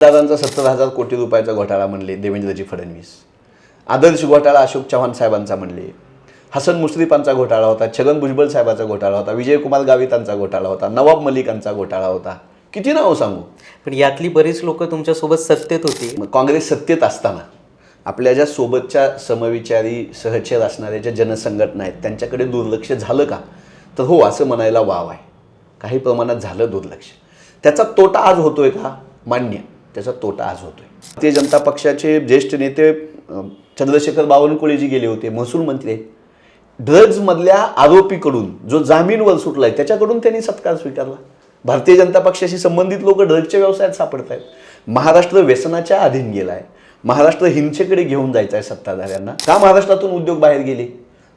दादांचा 70,000 कोटी रुपयाचा घोटाळा म्हणले देवेंद्रजी फडणवीस. आदर्श घोटाळा अशोक चव्हाण साहेबांचा म्हणले. हसन मुश्रीफांचा घोटाळा होता, छगन भुजबळ साहेबांचा घोटाळा होता, विजयकुमार गावितांचा घोटाळा होता, नवाब मलिकांचा घोटाळा होता. किती नाव सांगू. पण यातली बरीच लोक तुमच्यासोबत सत्तेत होती. काँग्रेस सत्तेत असताना आपल्या ज्या सोबतच्या समविचारी सहचर असणाऱ्या ज्या जनसंघटना आहेत त्यांच्याकडे दुर्लक्ष झालं का, तर हो असं म्हणायला वाव आहे. काही प्रमाणात झालं दुर्लक्ष. त्याचा तोटा आज होतोय का, मान्य, त्याचा तोटा आज होतोय. भारतीय जनता पक्षाचे ज्येष्ठ नेते चंद्रशेखर बावनकुळेजी गेले होते, महसूल मंत्री. ड्रग्जमधल्या आरोपीकडून जो जामीनवर सुटलाय त्याच्याकडून त्यांनी सत्कार स्वीकारला. भारतीय जनता पक्षाशी संबंधित लोक ड्रग्जच्या व्यवसायात सापडत आहेत. महाराष्ट्र व्यसनाच्या अधीन गेलाय. महाराष्ट्र हिंसेकडे घेऊन जायचं आहे सत्ताधाऱ्यांना. का महाराष्ट्रातून उद्योग बाहेर गेले,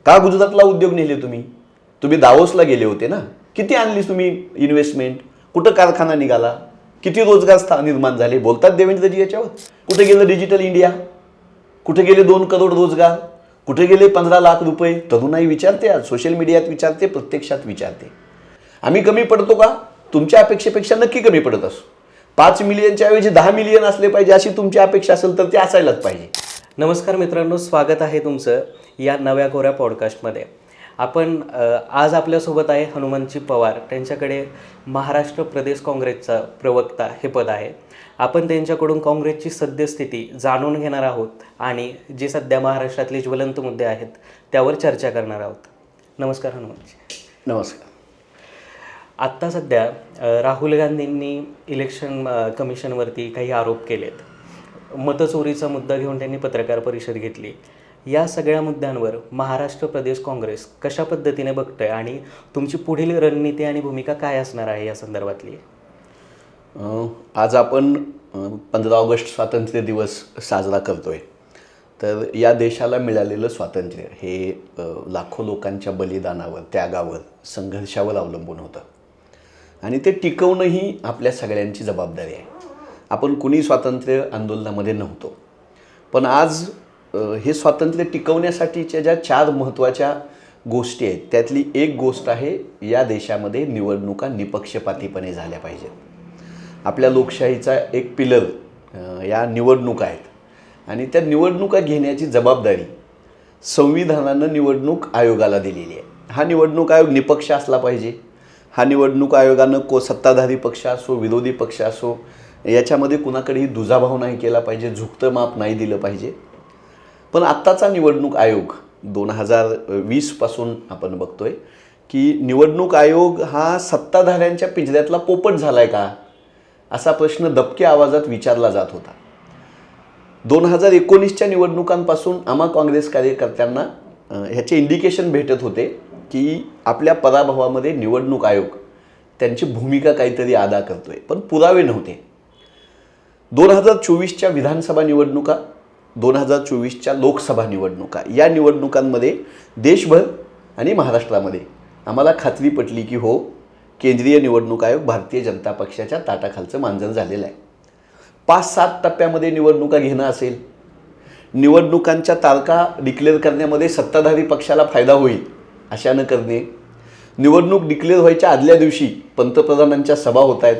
का गुजरातला उद्योग नेले तुम्ही दावोसला गेले होते ना, किती आणली तुम्ही इन्व्हेस्टमेंट, कुठं कारखाना निघाला, किती रोजगार निर्माण झाले, बोलतात देवेंद्रजी याच्यावर. कुठे गेलं डिजिटल इंडिया, कुठे गेले 2 करोड रोजगार, कुठे गेले 15 लाख रुपये. तरुणाई विचारते, आज सोशल मीडियात विचारते, प्रत्यक्षात विचारते. आम्ही कमी पडतो का, तुमच्या अपेक्षेपेक्षा नक्की कमी पडत असो. 5 मिलियनच्या ऐवजी 10 मिलियन असले पाहिजे अशी तुमची अपेक्षा असेल तर ते असायलाच पाहिजे. नमस्कार मित्रांनो, स्वागत आहे तुमचं या नव्या कोऱ्या पॉडकास्टमध्ये. आपण आज आपल्यासोबत आहे हनुमंतजी पवार. त्यांच्याकडे महाराष्ट्र प्रदेश काँग्रेसचा प्रवक्ता हे पद आहे. आपण त्यांच्याकडून काँग्रेसची सद्यस्थिती जाणून घेणार आहोत आणि जे सध्या महाराष्ट्रातले ज्वलंत मुद्दे आहेत त्यावर चर्चा करणार आहोत. नमस्कार हनुमंतजी. नमस्कार. आत्ता सध्या राहुल गांधींनी इलेक्शन कमिशनवरती काही आरोप केलेत. मतचोरीचा मुद्दा घेऊन त्यांनी पत्रकार परिषद घेतली. या सगळ्या मुद्द्यांवर महाराष्ट्र प्रदेश काँग्रेस कशा पद्धतीने बघतंय आणि तुमची पुढील रणनीती आणि भूमिका काय असणार आहे या संदर्भातली? आज आपण 15 ऑगस्ट स्वातंत्र्य दिवस साजरा करतोय. तर या देशाला मिळालेलं स्वातंत्र्य हे लाखो लोकांच्या बलिदानावर, त्यागावर, संघर्षावर अवलंबून होतं आणि ते टिकवणंही आपल्या सगळ्यांची जबाबदारी आहे. आपण कुणी स्वातंत्र्य आंदोलनामध्ये नव्हतो, पण आज हे स्वातंत्र्य टिकवण्यासाठीच्या ज्या 4 महत्त्वाच्या गोष्टी आहेत त्यातली एक गोष्ट आहे, या देशामध्ये निवडणुका निपक्षपातीपणे झाल्या पाहिजेत. आपल्या लोकशाहीचा एक पिलर या निवडणुका आहेत आणि त्या निवडणुका घेण्याची जबाबदारी संविधानानं निवडणूक आयोगाला दिलेली आहे. हा निवडणूक आयोग निपक्ष असला पाहिजे. हा निवडणूक आयोगानं सत्ताधारी पक्ष असो, विरोधी पक्ष असो, याच्यामध्ये कुणाकडेही दुजाभाव नाही केला पाहिजे, झुकतं माप नाही दिलं पाहिजे. पण आत्ताचा निवडणूक आयोग 2020 पासून आपण बघतोय की निवडणूक आयोग हा सत्ताधाऱ्यांच्या पिंजऱ्यातला पोपट झालाय का, असा प्रश्न दबक्या आवाजात विचारला जात होता. 2019च्या निवडणुकांपासून आम्हा काँग्रेस कार्यकर्त्यांना ह्याचे इंडिकेशन भेटत होते की आपल्या पराभवामध्ये निवडणूक आयोग त्यांची भूमिका काहीतरी अदा करतोय, पण पुरावे नव्हते. 2024च्या विधानसभा निवडणुका, 2024च्या लोकसभा निवडणुका, या निवडणुकांमध्ये देशभर आणि महाराष्ट्रामध्ये आम्हाला खात्री पटली की हो, केंद्रीय निवडणूक आयोग भारतीय जनता पक्षाच्या ताटाखालचं मांजर झालेलं आहे. 5-7 टप्प्यामध्ये निवडणुका घेणं असेल, निवडणुकांच्या तारखा डिक्लेअर करण्यामध्ये सत्ताधारी पक्षाला फायदा होईल अशानं करणे, निवडणूक डिक्लेअर व्हायच्या आदल्या दिवशी पंतप्रधानांच्या सभा होत आहेत.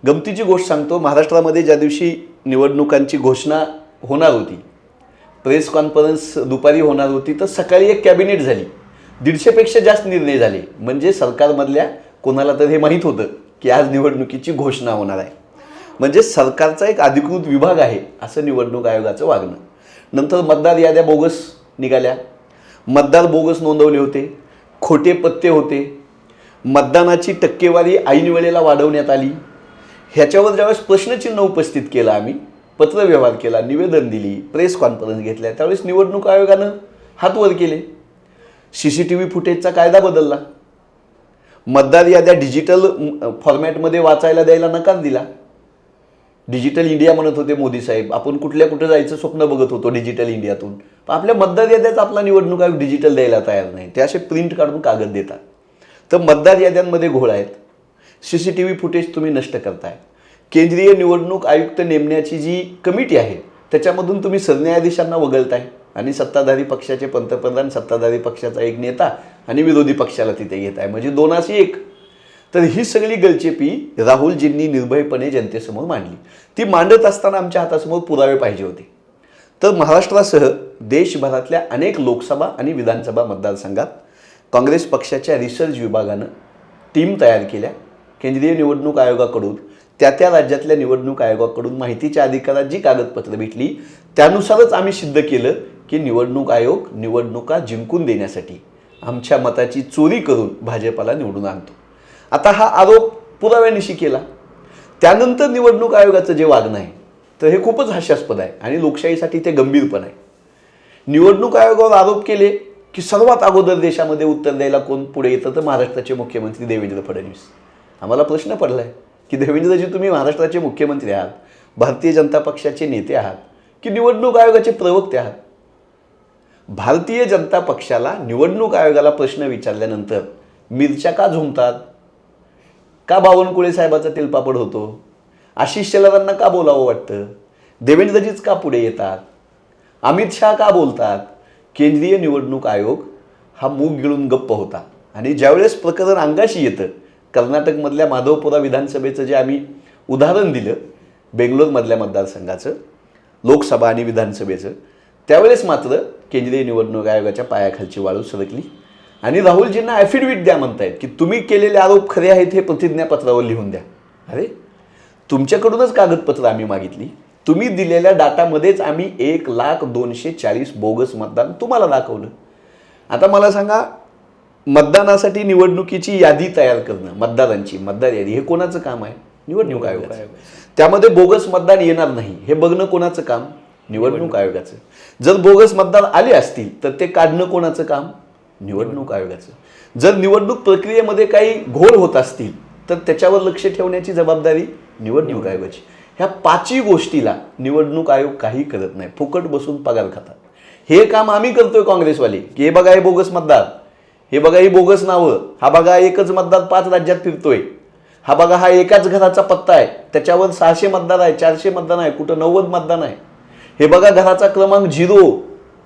गमतीची गोष्ट सांगतो, महाराष्ट्रामध्ये ज्या दिवशी निवडणुकांची घोषणा होणार होती, प्रेस कॉन्फरन्स दुपारी होणार होती, तर सकाळी एक कॅबिनेट झाली. 150पेक्षा जास्त निर्णय झाले. म्हणजे सरकारमधल्या कोणाला तर हे माहीत होतं की आज निवडणुकीची घोषणा होणार आहे. म्हणजे सरकारचा एक अधिकृत विभाग आहे असं निवडणूक आयोगाचं वागणं. नंतर मतदार याद्या बोगस निघाल्या, मतदार बोगस नोंदवले होते, खोटे पत्ते होते, मतदानाची टक्केवारी ऐन वेळेला वाढवण्यात आली. ह्याच्यावर ज्यावेळेस प्रश्नचिन्ह उपस्थित केलं, आम्ही पत्रव्यवहार केला, निवेदन दिली, प्रेस कॉन्फरन्स घेतल्या, त्यावेळेस निवडणूक आयोगानं हात वर केले. CCTV फुटेजचा कायदा बदलला, मतदार याद्या डिजिटल फॉर्मॅटमध्ये वाचायला द्यायला नकार दिला. डिजिटल इंडिया म्हणत होते मोदी साहेब, आपण कुठे जायचं स्वप्न बघत होतो डिजिटल इंडियातून, पण आपल्या मतदार याद्याच आपला निवडणूक आयोग डिजिटल द्यायला तयार नाही. ते असे प्रिंट काढून कागद देतात. तर मतदार याद्यांमध्ये घोळ आहेत, CCTV फुटेज तुम्ही नष्ट करताय. केंद्रीय निवडणूक आयुक्त नेमण्याची जी कमिटी आहे त्याच्यामधून तुम्ही सरन्यायाधीशांना वगळताय आणि सत्ताधारी पक्षाचे पंतप्रधान, सत्ताधारी पक्षाचा एक नेता आणि विरोधी पक्षाला तिथे घेताय. म्हणजे 2-1. तर ही सगळी गलचेपी राहुलजींनी निर्भयपणे जनतेसमोर मांडली. ती मांडत असताना आमच्या हातासमोर पुरावे पाहिजे होते. तर महाराष्ट्रासह देशभरातल्या अनेक लोकसभा आणि विधानसभा मतदारसंघात काँग्रेस पक्षाच्या रिसर्च विभागानं टीम तयार केल्या. केंद्रीय निवडणूक आयोगाकडून त्या राज्यातल्या निवडणूक आयोगाकडून माहितीच्या अधिकारात जी कागदपत्रं भेटली त्यानुसारच आम्ही सिद्ध केलं की निवडणूक आयोग निवडणुका जिंकून देण्यासाठी आमच्या मताची चोरी करून भाजपाला निवडून आणतो. आता हा आरोप पुराव्यानिशी केला. त्यानंतर निवडणूक आयोगाचं जे वागणं आहे तर हे खूपच हास्यास्पद आहे आणि लोकशाहीसाठी ते गंभीर पण आहे. निवडणूक आयोगावर आरोप केले की सर्वात अगोदर देशामध्ये उत्तर द्यायला कोण पुढे येतं तर महाराष्ट्राचे मुख्यमंत्री देवेंद्र फडणवीस. आम्हाला प्रश्न पडलाय की देवेंद्रजी तुम्ही महाराष्ट्राचे मुख्यमंत्री आहात, भारतीय जनता पक्षाचे नेते आहात की निवडणूक आयोगाचे प्रवक्ते आहात. भारतीय जनता पक्षाला निवडणूक आयोगाला प्रश्न विचारल्यानंतर मिरच्या का झुमतात, का बावनकुळे साहेबाचा तिलपापड होतो, आशिष शेलारांना का बोलावं वाटतं, देवेंद्रजीच का पुढे येतात, अमित शहा का बोलतात. केंद्रीय निवडणूक आयोग हा मूग गिळून गप्प होता. आणि ज्यावेळेस प्रकरण अंगाशी येतं, कर्नाटकमधल्या माधवपुरा विधानसभेचं जे आम्ही उदाहरण दिलं बेंगलोरमधल्या मतदारसंघाचं लोकसभा आणि विधानसभेचं, त्यावेळेस मात्र केंद्रीय निवडणूक आयोगाच्या पायाखालची वाळू सरकली आणि राहुलजींना ॲफिडेव्हिट द्या म्हणतायत की तुम्ही केलेले आरोप खरे आहेत हे प्रतिज्ञापत्रावर लिहून द्या. अरे तुमच्याकडूनच कागदपत्र आम्ही मागितली, तुम्ही दिलेल्या डाटामध्येच आम्ही 1,02,40 बोगस मतदान तुम्हाला दाखवलं. आता मला सांगा, मतदानासाठी निवडणुकीची यादी तयार करणं, मतदारांची मतदार यादी, हे कोणाचं काम आहे? निवडणूक आयोगाचं. त्यामध्ये बोगस मतदान येणार नाही हे बघणं कोणाचं काम? निवडणूक आयोगाचं. जर बोगस मतदार आले असतील तर ते काढणं कोणाचं काम? निवडणूक आयोगाचं. जर निवडणूक प्रक्रियेमध्ये काही घोळ होत असतील तर त्याच्यावर लक्ष ठेवण्याची जबाबदारी निवडणूक आयोगाची. ह्या पाचही गोष्टीला निवडणूक आयोग काही करत नाही, फुकट बसून पगार खातात. हे काम आम्ही करतोय काँग्रेसवाले की हे बघा हे बोगस मतदार, हे बघा ही बोगस नावं, हा बघा एकच मतदार 5 राज्यात फिरतोय, हा बघा हा एकाच घराचा पत्ता आहे, त्याच्यावर 600 मतदार आहे, 400 मतदान आहे, कुठं 90 मतदान आहे, हे बघा घराचा क्रमांक 0,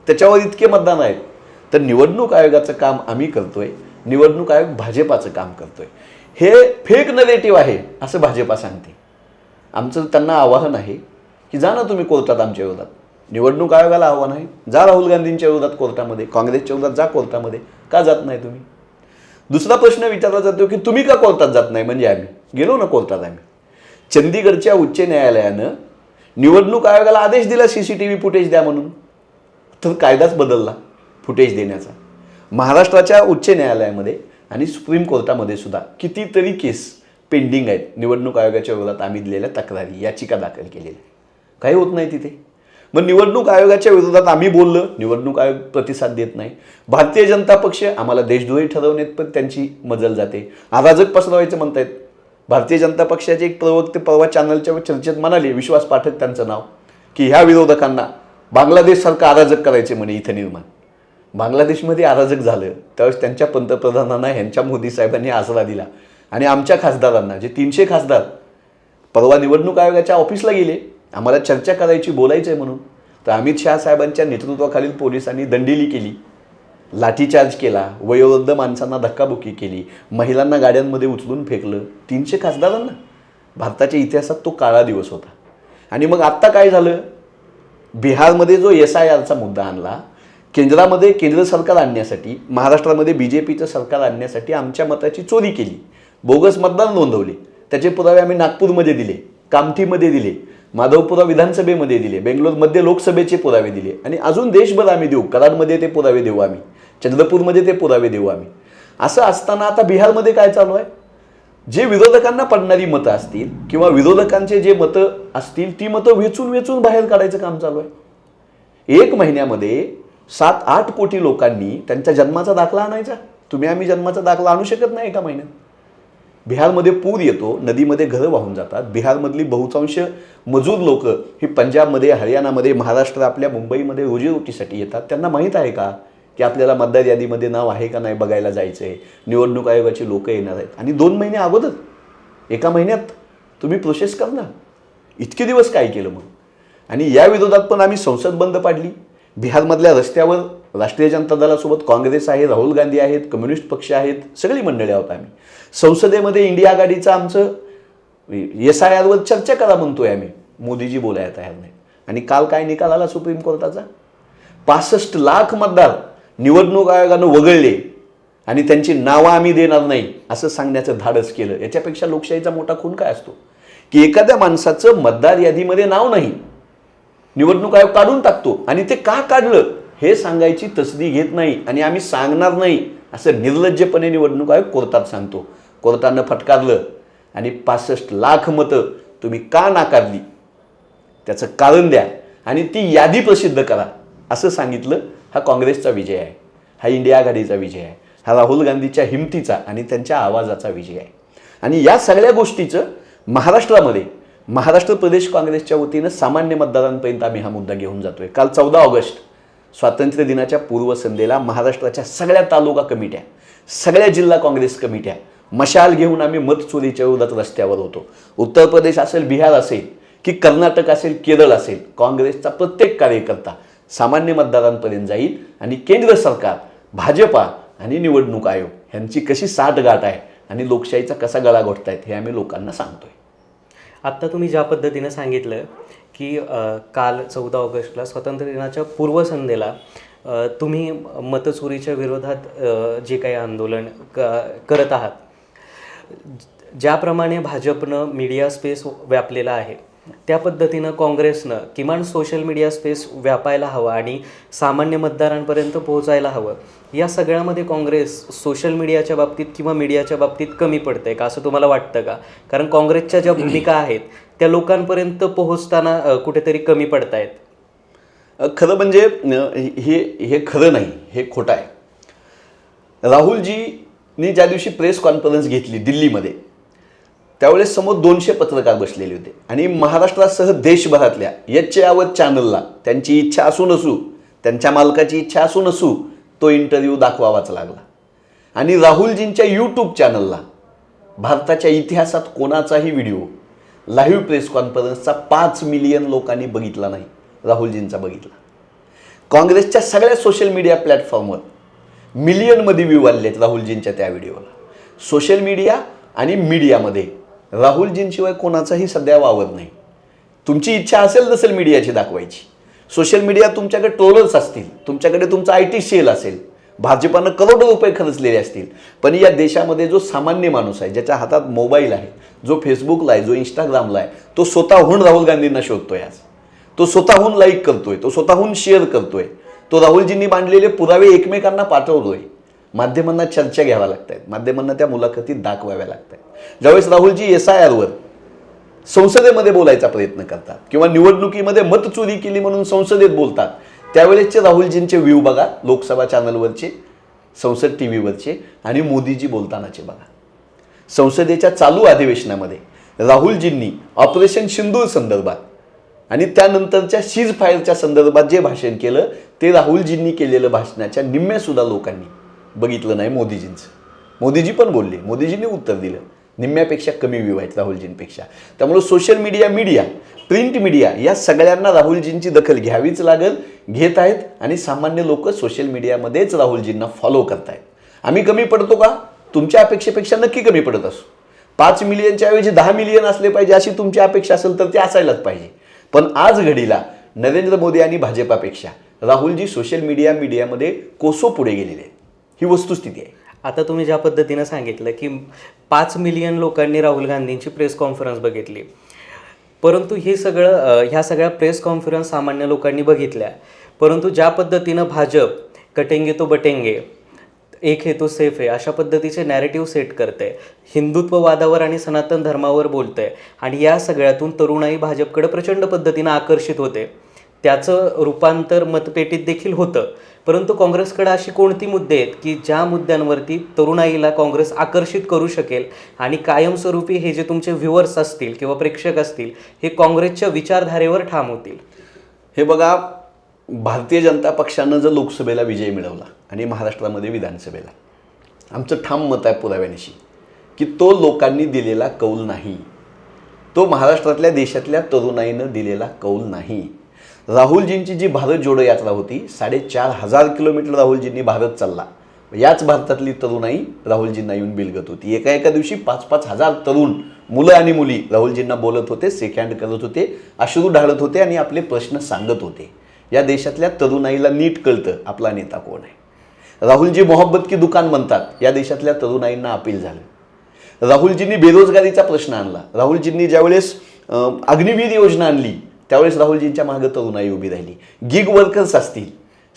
त्याच्यावर इतके मतदान आहेत. तर निवडणूक आयोगाचं काम आम्ही करतोय, निवडणूक आयोग भाजपाचं काम करतोय. हे फेक नरेटिव्ह आहे असं भाजपा सांगते. आमचं त्यांना आवाहन आहे की जा ना तुम्ही कोर्टात आमच्या विरोधात. निवडणूक आयोगाला आव्हान आहे, जा राहुल गांधींच्या विरोधात कोर्टामध्ये, काँग्रेसच्या विरोधात जा कोर्टामध्ये. का जात नाही तुम्ही? दुसरा प्रश्न विचारला जातो की तुम्ही का कोर्टात जात नाही? म्हणजे आम्ही गेलो ना कोर्टात. आम्ही चंदीगडच्या उच्च न्यायालयानं निवडणूक आयोगाला आदेश दिला CCTV फुटेज द्या म्हणून, तर कायदाच बदलला फुटेज देण्याचा. महाराष्ट्राच्या उच्च न्यायालयामध्ये आणि सुप्रीम कोर्टामध्ये सुद्धा कितीतरी केस पेंडिंग आहेत. निवडणूक आयोगाच्या विरोधात आम्ही दिलेल्या तक्रारी, याचिका दाखल केलेल्या, काही होत नाही तिथे. मग निवडणूक आयोगाच्या विरोधात आम्ही बोललो, निवडणूक आयोग प्रतिसाद देत नाही. भारतीय जनता पक्ष आम्हाला देशद्रोही ठरवण्यात पण त्यांची मजल जाते. अराजक पसरवायचं म्हणतायत. भारतीय जनता पक्षाचे एक प्रवक्ते परवा चॅनलच्या चर्चेत म्हणाले, विश्वास पाठक त्यांचं नाव, की ह्या विरोधकांना बांगलादेशसारखं अराजक करायचे म्हणे इथं निर्माण. बांगलादेशमध्ये अराजक झालं त्यावेळेस त्यांच्या पंतप्रधानांना ह्यांच्या मोदी साहेबांनी आसरा दिला आणि आमच्या खासदारांना, जे 300 खासदार परवा निवडणूक आयोगाच्या ऑफिसला गेले आम्हाला चर्चा करायची, बोलायचं आहे म्हणून, तर अमित शहा साहेबांच्या नेतृत्वाखालील पोलिसांनी दंडेली केली, लाठीचार्ज केला, वयोवृद्ध माणसांना धक्काबुक्की केली, महिलांना गाड्यांमध्ये उचलून फेकलं. 300 खासदारांना. भारताच्या इतिहासात तो काळा दिवस होता. आणि मग आत्ता काय झालं? बिहारमध्ये जो SIRचा मुद्दा आणला, केंद्रामध्ये केंद्र सरकार आणण्यासाठी, महाराष्ट्रामध्ये BJPचं सरकार आणण्यासाठी आमच्या मताची चोरी केली, बोगस मतदान नोंदवले. त्याचे पुरावे आम्ही नागपूरमध्ये दिले, कामठीमध्ये दिले, माधवपुरा विधानसभेमध्ये दिले, बेंगलोरमध्ये लोकसभेचे पुरावे दिले आणि अजून देशभर आम्ही देऊ. कराडमध्ये ते पुरावे देऊ आम्ही, चंद्रपूरमध्ये ते पुरावे देऊ आम्ही. असं असताना आता बिहारमध्ये काय चालू आहे? जे विरोधकांना पडणारी मतं असतील किंवा विरोधकांचे जे मतं असतील ती मतं वेचून वेचून बाहेर काढायचं काम चालू आहे. 1 महिन्यामध्ये 7-8 कोटी लोकांनी त्यांच्या जन्माचा दाखला आणायचा. तुम्ही आम्ही जन्माचा दाखला आणू शकत नाही एका महिन्यात. बिहारमध्ये पूर येतो, नदीमध्ये घरं वाहून जातात. बिहारमधली बहुतांश मजूर लोक ही पंजाबमध्ये, हरियाणामध्ये, महाराष्ट्र, आपल्या मुंबईमध्ये रोजीरोटीसाठी येतात. त्यांना माहीत आहे का की आपल्याला मतदार यादीमध्ये नाव आहे का नाही बघायला जायचं आहे, निवडणूक आयोगाची लोक येणार आहेत आणि 2 महिने अगोदर, एका महिन्यात तुम्ही प्रोसेस करणार? इतके दिवस काय केलं मग? आणि या विरोधात पण आम्ही संसद बंद पाडली. बिहारमधल्या रस्त्यावर राष्ट्रीय जनता दलासोबत काँग्रेस आहे, राहुल गांधी आहेत, कम्युनिस्ट पक्ष आहेत, सगळी मंडळी आहोत आम्ही. संसदेमध्ये इंडिया आघाडीचं आमचं SIR चर्चा करा म्हणतोय आम्ही. मोदीजी बोलायला तयार नाही. आणि काल काय निकाल आला सुप्रीम कोर्टाचा? 65 लाख मतदार निवडणूक आयोगानं वगळले आणि त्यांची नावं आम्ही देणार नाही असं सांगण्याचं धाडस केलं. याच्यापेक्षा लोकशाहीचा मोठा खून काय असतो की एखाद्या माणसाचं मतदार यादीमध्ये नाव नाही, निवडणूक आयोग काढून टाकतो आणि ते का काढलं हे सांगायची तसदी घेत नाही आणि आम्ही सांगणार नाही असं निर्लज्जपणे निवडणूक आयोग कोर्टात सांगतो. कोर्टानं फटकारलं आणि 65 लाख मतं तुम्ही का नाकारली त्याचं कारण द्या आणि ती यादी प्रसिद्ध करा असं सांगितलं. हा काँग्रेसचा विजय आहे, हा इंडिया आघाडीचा विजय आहे, हा राहुल गांधीच्या हिमतीचा आणि त्यांच्या आवाजाचा विजय आहे. आणि या सगळ्या गोष्टीचं महाराष्ट्रामध्ये महाराष्ट्र प्रदेश काँग्रेसच्या वतीनं सामान्य मतदारांपर्यंत आम्ही हा मुद्दा घेऊन जातोय. काल 14 ऑगस्ट स्वातंत्र्य दिनाच्या पूर्वसंध्येला महाराष्ट्राच्या सगळ्या तालुका कमिट्या, सगळ्या जिल्हा काँग्रेस कमिट्या मशाल घेऊन आम्ही मत चोरीच्या विरोधात रस्त्यावर होतो. उत्तर प्रदेश असेल, बिहार असेल की कर्नाटक असेल, केरळ असेल, काँग्रेसचा प्रत्येक कार्यकर्ता सामान्य मतदारांपर्यंत जाईल आणि केंद्र सरकार, भाजपा आणि निवडणूक आयोग यांची कशी साठगाठ आहे आणि लोकशाहीचा कसा गळा घोटतायत हे आम्ही लोकांना सांगतोय. आत्ता तुम्ही ज्या पद्धतीनं सांगितलं की काल 14 ऑगस्टला स्वातंत्र्य दिनाच्या पूर्वसंध्येला तुम्ही मतचोरीच्या विरोधात जे काही आंदोलन करत आहात, ज्याप्रमाणे भाजपनं मीडिया स्पेस व्यापलेला आहे त्या पद्धतीनं काँग्रेसनं किमान सोशल मीडिया स्पेस व्यापायला हवं आणि सामान्य मतदारांपर्यंत पोहोचायला हवं. या सगळ्यामध्ये काँग्रेस सोशल मीडियाच्या बाबतीत किंवा मीडियाच्या बाबतीत कमी पडते का असं तुम्हाला वाटतं का? कारण काँग्रेसच्या ज्या भूमिका आहेत त्या लोकांपर्यंत पोहोचताना कुठेतरी कमी पडतायत. खरं म्हणजे हे खरं नाही, हे खोटं आहे. राहुलजींनी ज्या दिवशी प्रेस कॉन्फरन्स घेतली दिल्लीमध्ये त्यावेळेस समोर 200 पत्रकार बसलेले होते आणि महाराष्ट्रासह देशभरातल्या यावत चॅनलला त्यांची इच्छा असू नसू, त्यांच्या मालकाची इच्छा असू नसू तो इंटरव्ह्यू दाखवावाच लागला. आणि राहुलजींच्या यूट्यूब चॅनलला भारताच्या इतिहासात कोणाचाही व्हिडिओ लाईव्ह प्रेस कॉन्फरन्सचा 5 मिलियन लोकांनी बघितला नाही, राहुलजींचा बघितला. काँग्रेसच्या सगळ्या सोशल मीडिया प्लॅटफॉर्मवर मिलियनमध्ये व्ह्यू आले आहेत राहुलजींच्या त्या व्हिडिओला. सोशल मीडिया आणि मीडियामध्ये राहुलजींशिवाय कोणाचाही सध्या वावर नाही. तुमची इच्छा असेल नसेल मीडियाची दाखवायची, सोशल मीडिया तुमच्याकडे ट्रोलर्स असतील, तुमच्याकडे तुमचा IT सेल असेल, भाजपानं करोडो रुपये खर्चलेले असतील, पण या देशामध्ये जो सामान्य माणूस आहे, ज्याच्या हातात मोबाईल आहे, जो फेसबुकला आहे, जो इंस्टाग्रामला आहे, तो स्वतःहून राहुल गांधींना शोधतोय. आज तो स्वतःहून लाईक करतोय, तो स्वतःहून शेअर करतोय, तो राहुलजींनी मांडलेले पुरावे एकमेकांना पाठवतोय. माध्यमांना चर्चा घ्याव्या लागतात, माध्यमांना त्या मुलाखतीत दाखवाव्या लागतात. ज्यावेळेस राहुलजी SIR संसदेमध्ये बोलायचा प्रयत्न करतात किंवा निवडणुकीमध्ये मतचोरी केली म्हणून संसदेत बोलतात, त्यावेळेसचे राहुलजींचे व्ह्यू बघा लोकसभा चॅनलवरचे, संसद TVवरचे आणि मोदीजी बोलतानाचे बघा. संसदेच्या चालू अधिवेशनामध्ये राहुलजींनी ऑपरेशन सिंदूर संदर्भात आणि त्यानंतरच्या सीज फायरच्या संदर्भात जे भाषण केलं ते राहुलजींनी केलेलं भाषणाच्या निम्म्यासुद्धा लोकांनी बघितलं नाही मोदीजींचं. मोदीजी पण बोलले, मोदीजींनी उत्तर दिलं, निम्म्यापेक्षा कमी व्ह्यू आहेत राहुलजींपेक्षा. त्यामुळे सोशल मीडिया, प्रिंट मीडिया या सगळ्यांना राहुलजींची दखल घ्यावीच लागेल, घेत आहेत आणि सामान्य लोक सोशल मीडियामध्येच राहुलजींना फॉलो करतायत. आम्ही कमी पडतो का? तुमच्या अपेक्षेपेक्षा नक्की कमी पडत असू. 5 मिलियनच्या ऐवजी 10 मिलियन असले पाहिजे अशी तुमची अपेक्षा असेल तर ते असायलाच पाहिजे. पण आज घडीला नरेंद्र मोदी आणि भाजपापेक्षा राहुलजी सोशल मीडियामध्ये कोसो पुढे गेलेले आहेत. ही वस्तुस्थिती आहे. आता तुम्ही ज्या पद्धतीनं सांगितलं की 5 मिलियन लोकांनी राहुल गांधींची प्रेस कॉन्फरन्स बघितली, परंतु ह्या सगळ्या प्रेस कॉन्फरन्स सामान्य लोकांनी बघितल्या, परंतु ज्या पद्धतीनं भाजप कटेंगे तो बटेंगे, एक हे तो सेफ आहे अशा पद्धतीचे नॅरेटिव्ह सेट करते, हिंदुत्ववादावर आणि सनातन धर्मावर बोलते आणि या सगळ्यातून तरुणाई भाजपकडे प्रचंड पद्धतीनं आकर्षित होते. त्याचं रूपांतर मतपेटीत देखील होतं. परंतु काँग्रेसकडे अशी कोणती मुद्दे आहेत की ज्या मुद्द्यांवरती तरुणाईला काँग्रेस आकर्षित करू शकेल आणि कायमस्वरूपी हे जे तुमचे व्ह्युअर्स असतील किंवा प्रेक्षक असतील हे काँग्रेसच्या विचारधारेवर ठाम होतील? हे बघा, भारतीय जनता पक्षानं जर लोकसभेला विजय मिळवला आणि महाराष्ट्रामध्ये विधानसभेला, आमचं ठाम मत आहे पुराव्यानिशी की तो लोकांनी दिलेला कौल नाही, तो महाराष्ट्रातल्या देशातल्या तरुणाईनं दिलेला कौल नाही. राहुलजींची जी भारत जोडो यात्रा होती 4,500 किलोमीटर राहुलजींनी भारत चालला. याच भारतातली तरुणाई राहुलजींना येऊन बिलगत होती. एका दिवशी 5-5 हजार तरुण मुलं आणि मुली राहुलजींना बोलत होते, शेक हँड करत होते, अश्रू ढाळत होते आणि आपले प्रश्न सांगत होते. या देशातल्या तरुणाईला नीट कळतं आपला नेता कोण आहे. राहुलजी मोहब्बत की दुकान म्हणतात, या देशातल्या तरुणाईंना अपील झालं. राहुलजींनी बेरोजगारीचा प्रश्न आणला. राहुलजींनी ज्यावेळेस अग्निवीर योजना आणली त्यावेळेस राहुलजींच्या मागे तरुणाई उभी राहिली. गिग वर्कर्स असतील,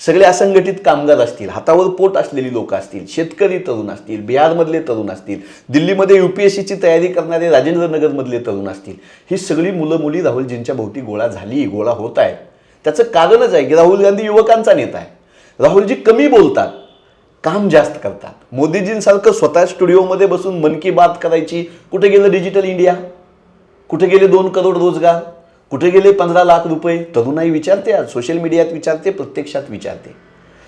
सगळे असंघटित कामगार असतील, हातावर पोट असलेली लोक असतील, शेतकरी तरुण असतील, बिहारमधले तरुण असतील, दिल्लीमध्ये UPSCची तयारी करणारे राजेंद्रनगरमधले तरुण असतील, ही सगळी मुलं मुली राहुलजींच्या भोवती गोळा होत आहेत. त्याचं कारणच आहे की राहुल गांधी युवकांचा नेता आहे. राहुलजी कमी बोलतात, काम जास्त करतात. मोदीजींसारखं स्वतः स्टुडिओमध्ये बसून मन की बात करायची. कुठे गेलं डिजिटल इंडिया? कुठे गेले 2 करोड रोजगार? कुठे गेले 15 लाख रुपये? तरुणाई विचारते, आज सोशल मीडियात विचारते, प्रत्यक्षात विचारते.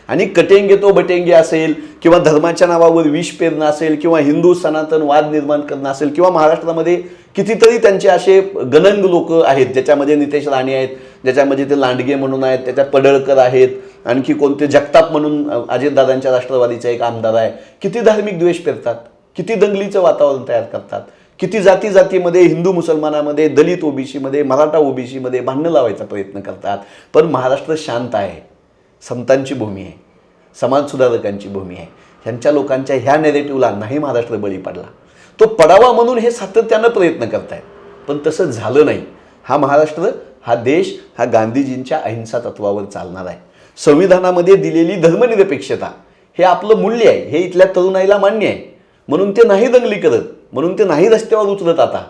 आणि कटेंगे तो बटेंगे असेल किंवा धर्माच्या नावावर विष पेरणं असेल किंवा हिंदू सनातन वाद निर्माण करणं असेल किंवा महाराष्ट्रामध्ये कितीतरी त्यांचे असे गणंग लोक आहेत, ज्याच्यामध्ये नितेश राणे आहेत, ज्याच्यामध्ये ते लांडगे म्हणून आहेत, त्याच्यात पडळकर आहेत, आणखी कोणते जगताप म्हणून अजितदादांच्या राष्ट्रवादीचा एक आमदार आहे. किती धार्मिक द्वेष पेरतात, किती दंगलीचं वातावरण तयार करतात, किती जातीमध्ये हिंदू मुसलमानामध्ये, दलित ओबीसीमध्ये, मराठा ओबीसीमध्ये भांडणं लावायचा प्रयत्न करतात. पण महाराष्ट्र शांत आहे, संतांची भूमी आहे, समाजसुधारकांची भूमी आहे. ह्यांच्या लोकांच्या ह्या नेरेटिव्हला नाही महाराष्ट्र बळी पडला. तो पडावा म्हणून हे सातत्यानं प्रयत्न करतायत, पण तसं झालं नाही. हा महाराष्ट्र, हा देश, हा गांधीजींच्या अहिंसा तत्वावर चालणार आहे. संविधानामध्ये दिलेली धर्मनिरपेक्षता हे आपलं मूल्य आहे, हे इथल्या तरुणाईला मान्य आहे. म्हणून ते नाही दंगली करत, म्हणून ते नाही रस्त्यावर उतरत आता.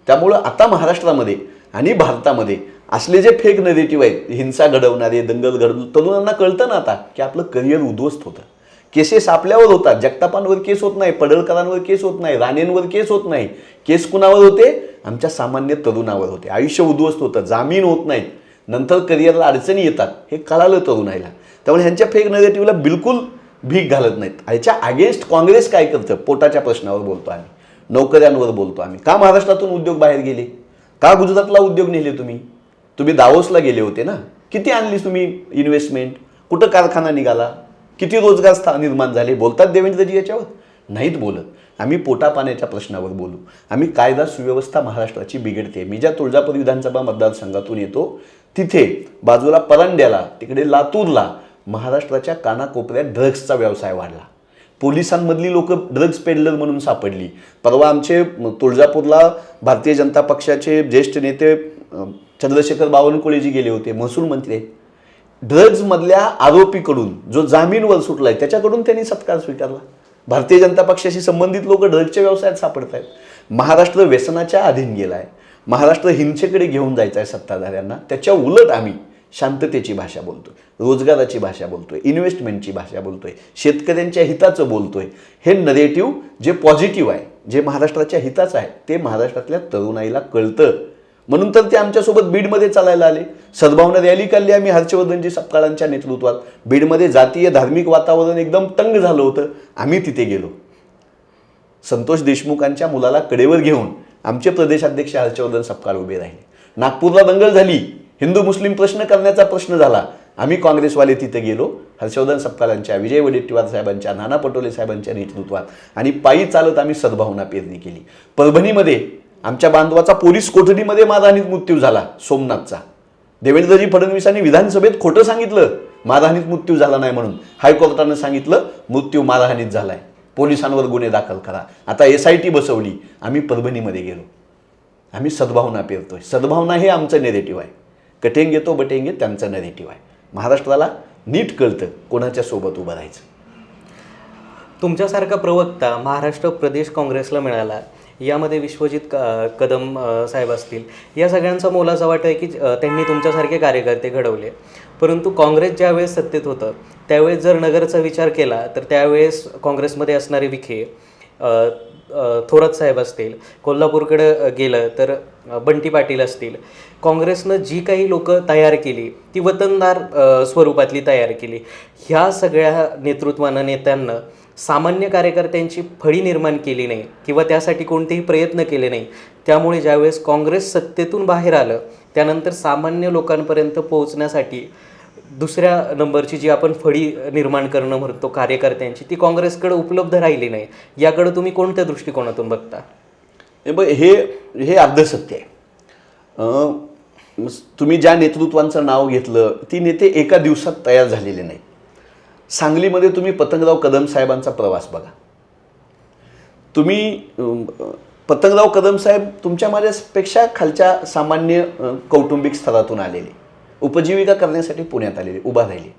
त्यामुळं आता महाराष्ट्रामध्ये आणि भारतामध्ये असले जे फेक नेरेटिव्ह आहेत, हिंसा घडवणारे, दंगल घडवून, तरुणांना कळतं ना आता की आपलं करिअर उद्ध्वस्त होतं. केसेस आपल्यावर होतात. जगतापांवर केस होत नाही, पडळकरांवर केस होत नाही, राणेंवर केस होत नाही. केस कुणावर होते? आमच्या सामान्य तरुणावर होते. आयुष्य उद्ध्वस्त होतं, जामीन होत नाहीत, नंतर करिअरला अडचणी येतात, हे कळालं तरुणाईला. त्यामुळे ह्यांच्या फेक नेरेटिव्हला बिलकुल भीक घालत नाहीत. ह्याच्या अगेन्स्ट काँग्रेस काय करतं? पोटाच्या प्रश्नावर बोलतो आम्ही, नोकऱ्यांवर बोलतो आम्ही. का महाराष्ट्रातून उद्योग बाहेर गेले? का गुजरातला उद्योग नेले तुम्ही दावोसला गेले होते ना, किती आणली तुम्ही इन्व्हेस्टमेंट? कुठं कारखाना निघाला? किती रोजगार निर्माण झाले? बोलतात देवेंद्रजी याच्यावर? नाहीत बोलत. आम्ही पोटापाण्याच्या प्रश्नावर बोलू. आम्ही कायदा सुव्यवस्था महाराष्ट्राची बिघडते. मी ज्या तुळजापूर विधानसभा मतदारसंघातून येतो तिथे बाजूला परांड्याला, तिकडे लातूरला महाराष्ट्राच्या कानाकोपऱ्यात ड्रग्सचा व्यवसाय वाढला. पोलिसांमधली लोक ड्रग्ज पेडलर म्हणून सापडली. परवा आमचे तुळजापूरला भारतीय जनता पक्षाचे ज्येष्ठ नेते चंद्रशेखर बावनकुळेजी गेले होते, महसूल मंत्री. ड्रग्जमधल्या आरोपीकडून जो जामीनवर सुटलाय त्याच्याकडून त्यांनी सत्कार स्वीकारला. भारतीय जनता पक्षाशी संबंधित लोक ड्रग्जच्या व्यवसायात सापडत आहेत. महाराष्ट्र व्यसनाच्या अधीन गेलाय. महाराष्ट्र हिंसेकडे घेऊन जायचं आहे सत्ताधाऱ्यांना. त्याच्या उलट आम्ही शांततेची भाषा बोलतोय, रोजगाराची भाषा बोलतोय, इन्व्हेस्टमेंटची भाषा बोलतोय, शेतकऱ्यांच्या हिताचं बोलतोय. हे नरेटिव्ह जे पॉझिटिव्ह आहे, जे महाराष्ट्राच्या हिताचं आहे, ते महाराष्ट्रातल्या तरुणाईला कळतं. म्हणून तर ते आमच्यासोबत बीडमध्ये चालायला आले. सद्भावना रॅली काढली आम्ही हर्षवर्धनजी सपकाळांच्या नेतृत्वात. बीडमध्ये जातीय धार्मिक वातावरण एकदम तंग झालं होतं. आम्ही तिथे गेलो. संतोष देशमुखांच्या मुलाला कडेवर घेऊन आमचे प्रदेशाध्यक्ष हर्षवर्धन सपकाळ उभे राहिले. नागपूरला दंगल झाली, हिंदू मुस्लिम प्रश्न करण्याचा प्रश्न झाला. आम्ही काँग्रेसवाले तिथे गेलो. हर्षवर्धन सपकाळांच्या, विजय वडेट्टीवार साहेबांच्या, नाना पटोले साहेबांच्या नेतृत्वात आणि पायी चालत आम्ही सद्भावना पेरणी केली. परभणीमध्ये आमच्या बांधवाचा पोलीस कोठडीमध्ये मारहाणीत मृत्यू झाला, सोमनाथचा. देवेंद्रजी फडणवीसांनी विधानसभेत खोटं सांगितलं, मारहाणीत मृत्यू झाला नाही म्हणून. हायकोर्टानं सांगितलं मृत्यू मारहाणीत झालाय, पोलिसांवर गुन्हे दाखल करा. आता SIT बसवली. आम्ही परभणीमध्ये गेलो. आम्ही सद्भावना पेरतोय. सद्भावना हे आमचं नेरेटिव्ह आहे. कटेंगे तो बटेंगे त्यांचं नेरेटिव्ह आहे. महाराष्ट्राला नीट कळतं कोणाच्या सोबत उभं राहायचं. तुमच्यासारखा प्रवक्ता महाराष्ट्र प्रदेश काँग्रेसला मिळाला, यामध्ये विश्वजित कदम साहेब असतील, या सगळ्यांचा मोलाचा वाटा आहे की त्यांनी तुमच्यासारखे कार्यकर्ते घडवले. परंतु काँग्रेस ज्यावेळेस सत्तेत होतं त्यावेळेस जर नगरचा विचार केला तर त्यावेळेस काँग्रेसमध्ये असणारे विखे, थोरात साहेब असतील, कोल्हापूरकडे गेलं तर बंटी पाटील असतील, काँग्रेसनं जी काही लोकं तयार केली ती वतनदार स्वरूपातली तयार केली. ह्या सगळ्या नेतृत्वानं, नेत्यांनं सामान्य कार्यकर्त्यांची फळी निर्माण केली नाही किंवा त्यासाठी कोणतेही प्रयत्न केले नाही. त्यामुळे ज्यावेळेस काँग्रेस सत्तेतून बाहेर आलं त्यानंतर सामान्य लोकांपर्यंत पोहोचण्यासाठी दुसऱ्या नंबरची जी आपण फळी निर्माण करणं म्हणतो कार्यकर्त्यांची, ती काँग्रेसकडे उपलब्ध राहिली नाही. याकडे तुम्ही कोणत्या दृष्टिकोनातून बघता? हे अर्ध सत्य आहे. तुम्ही ज्या नेतृत्वांचं नाव घेतलं ती नेते एका दिवसात तयार झालेले नाहीत. सांगलीमध्ये तुम्ही पतंगराव कदम साहेबांचा प्रवास बघा. तुम्ही पतंगराव कदम साहेब तुमच्या माझ्यापेक्षा खालच्या सामान्य कौटुंबिक स्तरातून आलेले, उपजीविका करण्यासाठी पुण्यात आलेले, उभा राहिले.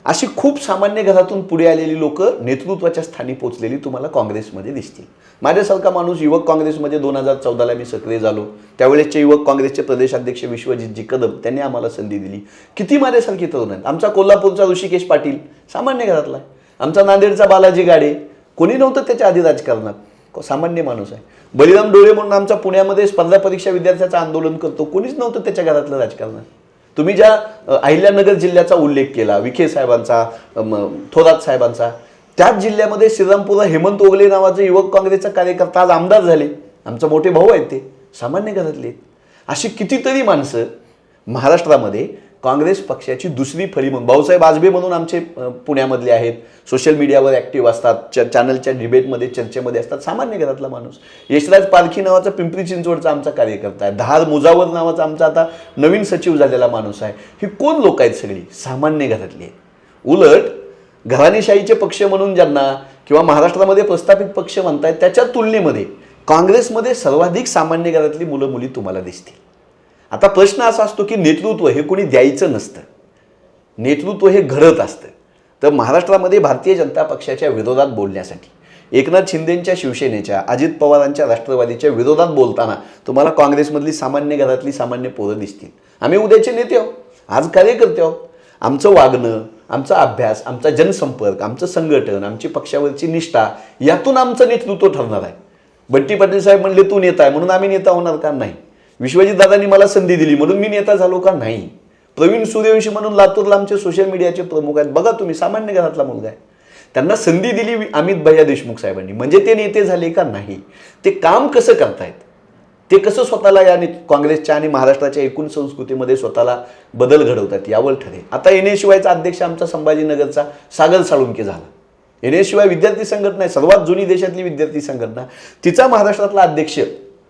अशी खूप सामान्य घरातून पुढे आलेली लोक नेतृत्वाच्या स्थानी पोचलेली तुम्हाला काँग्रेसमध्ये दिसतील. माझ्यासारखा माणूस युवक काँग्रेसमध्ये 2014ला मी सक्रिय झालो. त्यावेळेसचे युवक काँग्रेसचे प्रदेशाध्यक्ष विश्वजितजी कदम त्यांनी आम्हाला संधी दिली. किती माझ्यासारखी तरुण आहेत. आमचा कोल्हापूरचा ऋषिकेश पाटील सामान्य घरातला आहे. आमचा नांदेडचा बालाजी गाडे, कोणी नव्हतं त्याच्या आधी राजकारणात, सामान्य माणूस आहे. बलिराम डोळे म्हणून आमचा पुण्यामध्ये स्पर्धा परीक्षा विद्यार्थ्याचं आंदोलन करतो, कोणीच नव्हतं त्याच्या घरातलं राजकारणात. तुम्ही ज्या अहिल्यानगर जिल्ह्याचा उल्लेख केला, विखे साहेबांचा, थोरात साहेबांचा, त्याच जिल्ह्यामध्ये श्रीरामपूरला हेमंत ओगले नावाचे युवक काँग्रेसचा कार्यकर्ता आज आमदार झाले. आमचे मोठे भाऊ आहेत, ते सामान्य घरातले. अशी कितीतरी माणसं महाराष्ट्रामध्ये काँग्रेस पक्षाची दुसरी फळी म्हणून, भाऊसाहेब आजबे म्हणून आमचे पुण्यामधले आहेत, सोशल मीडियावर ॲक्टिव्ह असतात, चॅनलच्या डिबेटमध्ये चर्चेमध्ये असतात, सामान्य घरातला माणूस. यशराज पारखी नावाचा पिंपरी चिंचवडचा आमचा कार्यकर्ता आहे. धार मुजावर नावाचा आमचा आता नवीन सचिव झालेला माणूस आहे. ही कोण लोक आहेत? सगळी सामान्य घरातली आहेत. उलट घराणेशाहीचे पक्ष म्हणून ज्यांना किंवा महाराष्ट्रामध्ये प्रस्थापित पक्ष म्हणतायत त्याच्या तुलनेमध्ये काँग्रेसमध्ये सर्वाधिक सामान्य घरातली मुलं मुली तुम्हाला दिसतील. आता प्रश्न असा असतो की नेतृत्व हे कोणी द्यायचं नसतं, नेतृत्व हे घडत असतं. तर महाराष्ट्रामध्ये भारतीय जनता पक्षाच्या विरोधात बोलण्यासाठी एकनाथ शिंदेंच्या शिवसेनेच्या, अजित पवारांच्या राष्ट्रवादीच्या विरोधात बोलताना तुम्हाला काँग्रेसमधली सामान्य घरातली सामान्य पोरं दिसतील. आम्ही उद्याचे नेते आहोत, आज कार्यकर्ते आहोत. आमचं वागणं, आमचा अभ्यास, आमचा जनसंपर्क, आमचं संघटन, आमची पक्षावरची निष्ठा, यातून आमचं नेतृत्व ठरणार आहे. बंटी पाटील साहेब म्हणले तू नेता आहे म्हणून आम्ही नेता होणार का? नाही. विश्वजित दादांनी मला संधी दिली म्हणून मी नेता झालो का? नाही. प्रवीण सूर्यवंशी म्हणून लातूरला आमचे सोशल मीडियाचे प्रमुख आहेत, बघा तुम्ही, सामान्य घरातला मुलगा आहे. त्यांना संधी दिली अमित भैया देशमुख साहेबांनी, म्हणजे ते नेते झाले का? नाही. ते काम कसं करतायत, ते कसं स्वतःला या काँग्रेसच्या आणि महाराष्ट्राच्या एकूण संस्कृतीमध्ये स्वतःला बदल घडवतात यावर ठरेल. आता NA-शिवायचा अध्यक्ष आमचा संभाजीनगरचा सागर साळुंके झाला. NA-शिवाय विद्यार्थी संघटना आहे, सर्वात जुनी देशातली विद्यार्थी संघटना, तिचा महाराष्ट्रातला अध्यक्ष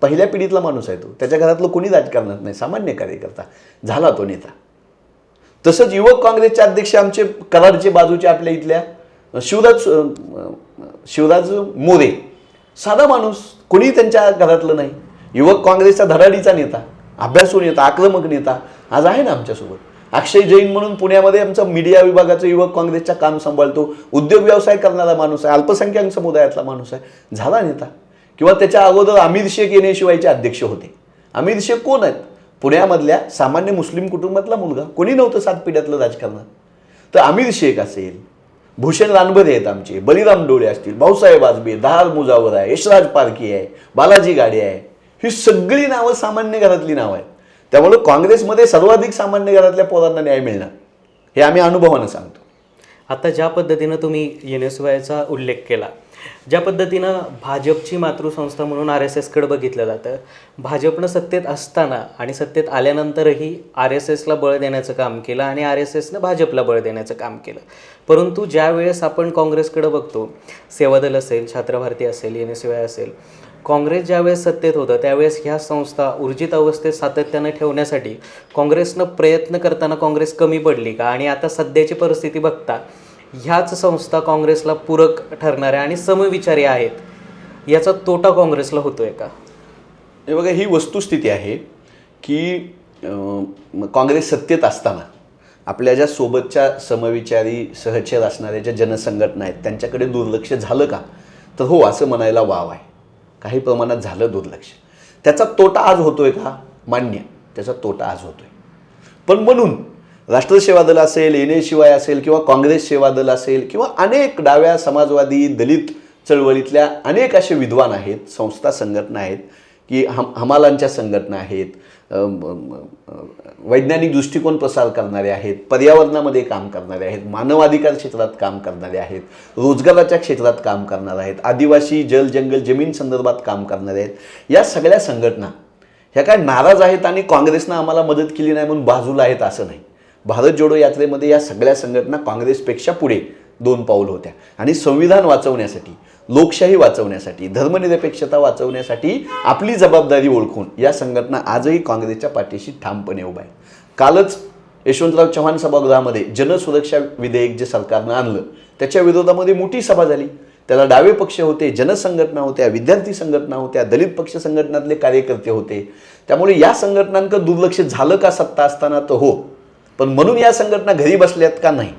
पहिल्या पिढीतला माणूस आहे तो. त्याच्या घरातलं कोणी राजकारणात नाही, सामान्य कार्यकर्ता झाला तो नेता. तसंच युवक काँग्रेसचे अध्यक्ष आमचे कराडचे बाजूचे आपल्या इथल्या शिवराज मोरे, साधा माणूस, कोणी त्यांच्या घरातलं नाही. युवक काँग्रेसचा धडाडीचा नेता, अभ्यासू नेता, आक्रमक नेता आज आहे ना आमच्यासोबत. अक्षय जैन म्हणून पुण्यामध्ये आमचा मीडिया विभागाचं युवक काँग्रेसचं काम सांभाळतो, उद्योग व्यवसाय करणारा माणूस आहे, अल्पसंख्याक समुदायातला माणूस आहे, झाला नेता. किंवा त्याच्या अगोदर अमीर शेख NA-शिवायचे अध्यक्ष होते. अमीर शेख कोण आहेत? पुण्यामधल्या सामान्य मुस्लिम कुटुंबातला मुलगा, कोणी नव्हतं 7 पिढ्यातलं राजकारणात. तर अमीर शेख असेल, भूषण रानबरे आहेत आमचे, बलिराम डोळे असतील, भाऊसाहेब आजबे, धार मुजावर आहे, यशराज पारखी आहे, बालाजी गाडे आहे, ही सगळी नावं सामान्य घरातली नावं आहेत. त्यामुळे काँग्रेसमध्ये सर्वाधिक सामान्य घरातल्या पोरांना न्याय मिळणार हे आम्ही अनुभवानं सांगतो. आता ज्या पद्धतीनं तुम्ही NA-शिवायचा उल्लेख केला, ज्या पद्धतीनं भाजपची मातृसंस्था म्हणून RSSकडे बघितलं जातं, भाजपनं सत्तेत असताना आणि सत्तेत आल्यानंतरही RSSला बळ देण्याचं काम केलं आणि RSSनं भाजपला बळ देण्याचं काम केलं. परंतु ज्या वेळेस आपण काँग्रेसकडे बघतो, सेवादल असेल, छात्र भारती असेल, NA-शिवाय असेल, काँग्रेस ज्यावेळेस सत्तेत होतं त्यावेळेस ह्या संस्था ऊर्जित अवस्थेत सातत्यानं ठेवण्यासाठी काँग्रेसनं प्रयत्न करताना काँग्रेस कमी पडली का? आणि आता सध्याची परिस्थिती बघता ह्याच संस्था काँग्रेसला पूरक ठरणाऱ्या आणि समविचारी आहेत, याचा तोटा काँग्रेसला होतोय का? हे बघा, ही वस्तुस्थिती आहे की काँग्रेस सत्तेत असताना आपल्या ज्या सोबतच्या समविचारी सहचर असणाऱ्या ज्या जनसंघटना आहेत त्यांच्याकडे दुर्लक्ष झालं का? तर हो, असं म्हणायला वाव आहे. काही प्रमाणात झालं दुर्लक्ष. त्याचा तोटा आज होतोय का? मान्य, त्याचा तोटा आज होतोय. पण म्हणून राष्ट्र सेवा दल असेल, NA-शिवाय असेल किंवा काँग्रेस सेवा दल असेल किंवा अनेक डाव्या समाजवादी दलित चळवळीतल्या अनेक असे विद्वान आहेत, संस्था संघटना आहेत की हमालांच्या संघटना आहेत, वैज्ञानिक दृष्टिकोन प्रसार करणारे आहेत, पर्यावरणामध्ये काम करणारे आहेत, मानवाधिकार क्षेत्रात काम करणारे आहेत, रोजगाराच्या क्षेत्रात काम करणारे आहेत, आदिवासी जल जंगल जमीन संदर्भात काम करणारे आहेत. या सगळ्या संघटना ह्या काय नाराज आहेत आणि काँग्रेसनं आम्हाला मदत केली नाही म्हणून बाजूला आहेत असं नाही. भारत जोडो यात्रेमध्ये या सगळ्या संघटना काँग्रेसपेक्षा पुढे 2 पाऊल होत्या आणि संविधान वाचवण्यासाठी, लोकशाही वाचवण्यासाठी, धर्मनिरपेक्षता वाचवण्यासाठी आपली जबाबदारी ओळखून या संघटना आजही काँग्रेसच्या पाठीशी ठामपणे उभा आहे. कालच यशवंतराव चव्हाण सभागृहामध्ये जनसुरक्षा विधेयक जे सरकारनं आणलं त्याच्या विरोधामध्ये मोठी सभा झाली. त्याला डावे पक्ष होते, जनसंघटना होत्या, विद्यार्थी संघटना होत्या, दलित पक्ष संघटनातले कार्यकर्ते होते. त्यामुळे या संघटनांकडे दुर्लक्ष झालं का सत्ता असताना? तर हो, पण म्हणून या संघटना घरी बसल्यात का? नाही.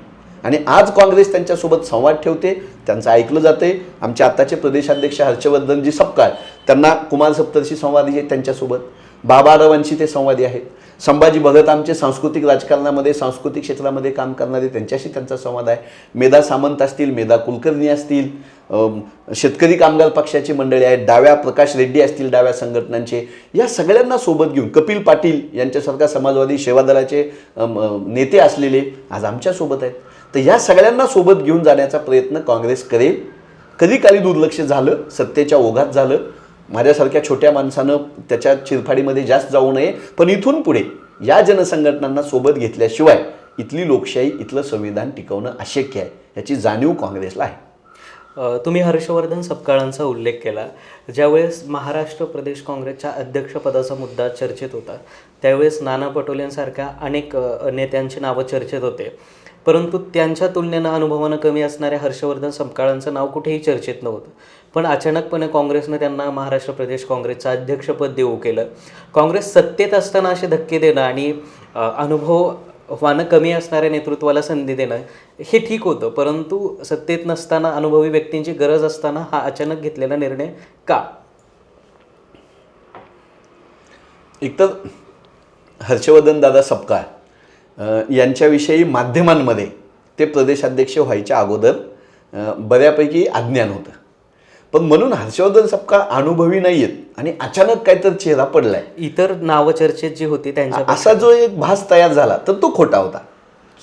आणि आज काँग्रेस त्यांच्यासोबत संवाद ठेवते, त्यांचं ऐकलं जाते. आमचे आत्ताचे प्रदेशाध्यक्ष हर्षवर्धनजी सपकाळ, त्यांना कुमार सप्तर्षी संवादी आहेत त्यांच्यासोबत, बाबारावांशी ते संवादी आहेत. संभाजी भगत आमचे सांस्कृतिक राजकारणामध्ये, सांस्कृतिक क्षेत्रामध्ये काम करणारे, त्यांच्याशी त्यांचा संवाद आहे. मेधा सामंत असतील, मेधा कुलकर्णी असतील, शेतकरी कामगार पक्षाची मंडळी आहेत, डाव्या प्रकाश रेड्डी असतील, डाव्या संघटनांचे, या सगळ्यांना सोबत घेऊन कपिल पाटील यांच्यासारखा समाजवादी सेवादलाचे नेते असलेले आज आमच्यासोबत आहेत. तर या सगळ्यांना सोबत घेऊन जाण्याचा प्रयत्न काँग्रेस करेल. कधी काली दुर्लक्ष झालं, सत्तेच्या ओघात झालं, माझ्यासारख्या छोट्या माणसानं त्याच्या चिरफाडीमध्ये जास्त जाऊ नये. पण इथून पुढे या जनसंघटनांना सोबत घेतल्याशिवाय इथली लोकशाही, इथलं संविधान टिकवणं अशक्य आहे, याची जाणीव काँग्रेसला आहे. तुम्ही हर्षवर्धन सपकाळांचा उल्लेख केला. ज्यावेळेस महाराष्ट्र प्रदेश काँग्रेसच्या अध्यक्षपदाचा मुद्दा चर्चेत होता त्यावेळेस नाना पटोलेंसारख्या अनेक नेत्यांची नावं चर्चेत होते, परंतु त्यांच्या तुलनेनं अनुभवानं कमी असणाऱ्या हर्षवर्धन सपकाळांचं नाव कुठेही चर्चेत नव्हतं. पण अचानकपणे काँग्रेसनं त्यांना महाराष्ट्र प्रदेश काँग्रेसचं अध्यक्षपद देऊ केलं. काँग्रेस सत्तेत असताना असे धक्के देणं आणि अनुभवानं कमी असणाऱ्या नेतृत्वाला संधी देणं हे ठीक होतं, परंतु सत्तेत नसताना अनुभवी व्यक्तींची गरज असताना हा अचानक घेतलेला निर्णय का? एकतर हर्षवर्धन दादा सपकाळ यांच्याविषयी माध्यमांमध्ये ते प्रदेशाध्यक्ष व्हायच्या अगोदर बऱ्यापैकी अज्ञान होतं. पण म्हणून हर्षवर्धन सपकाळ अनुभवी नाही आहेत आणि अचानक काहीतरी चेहरा पडलाय, इतर नावं चर्चेत जी होती त्यांच्या असा जो एक भास तयार झाला तर तो खोटा होता.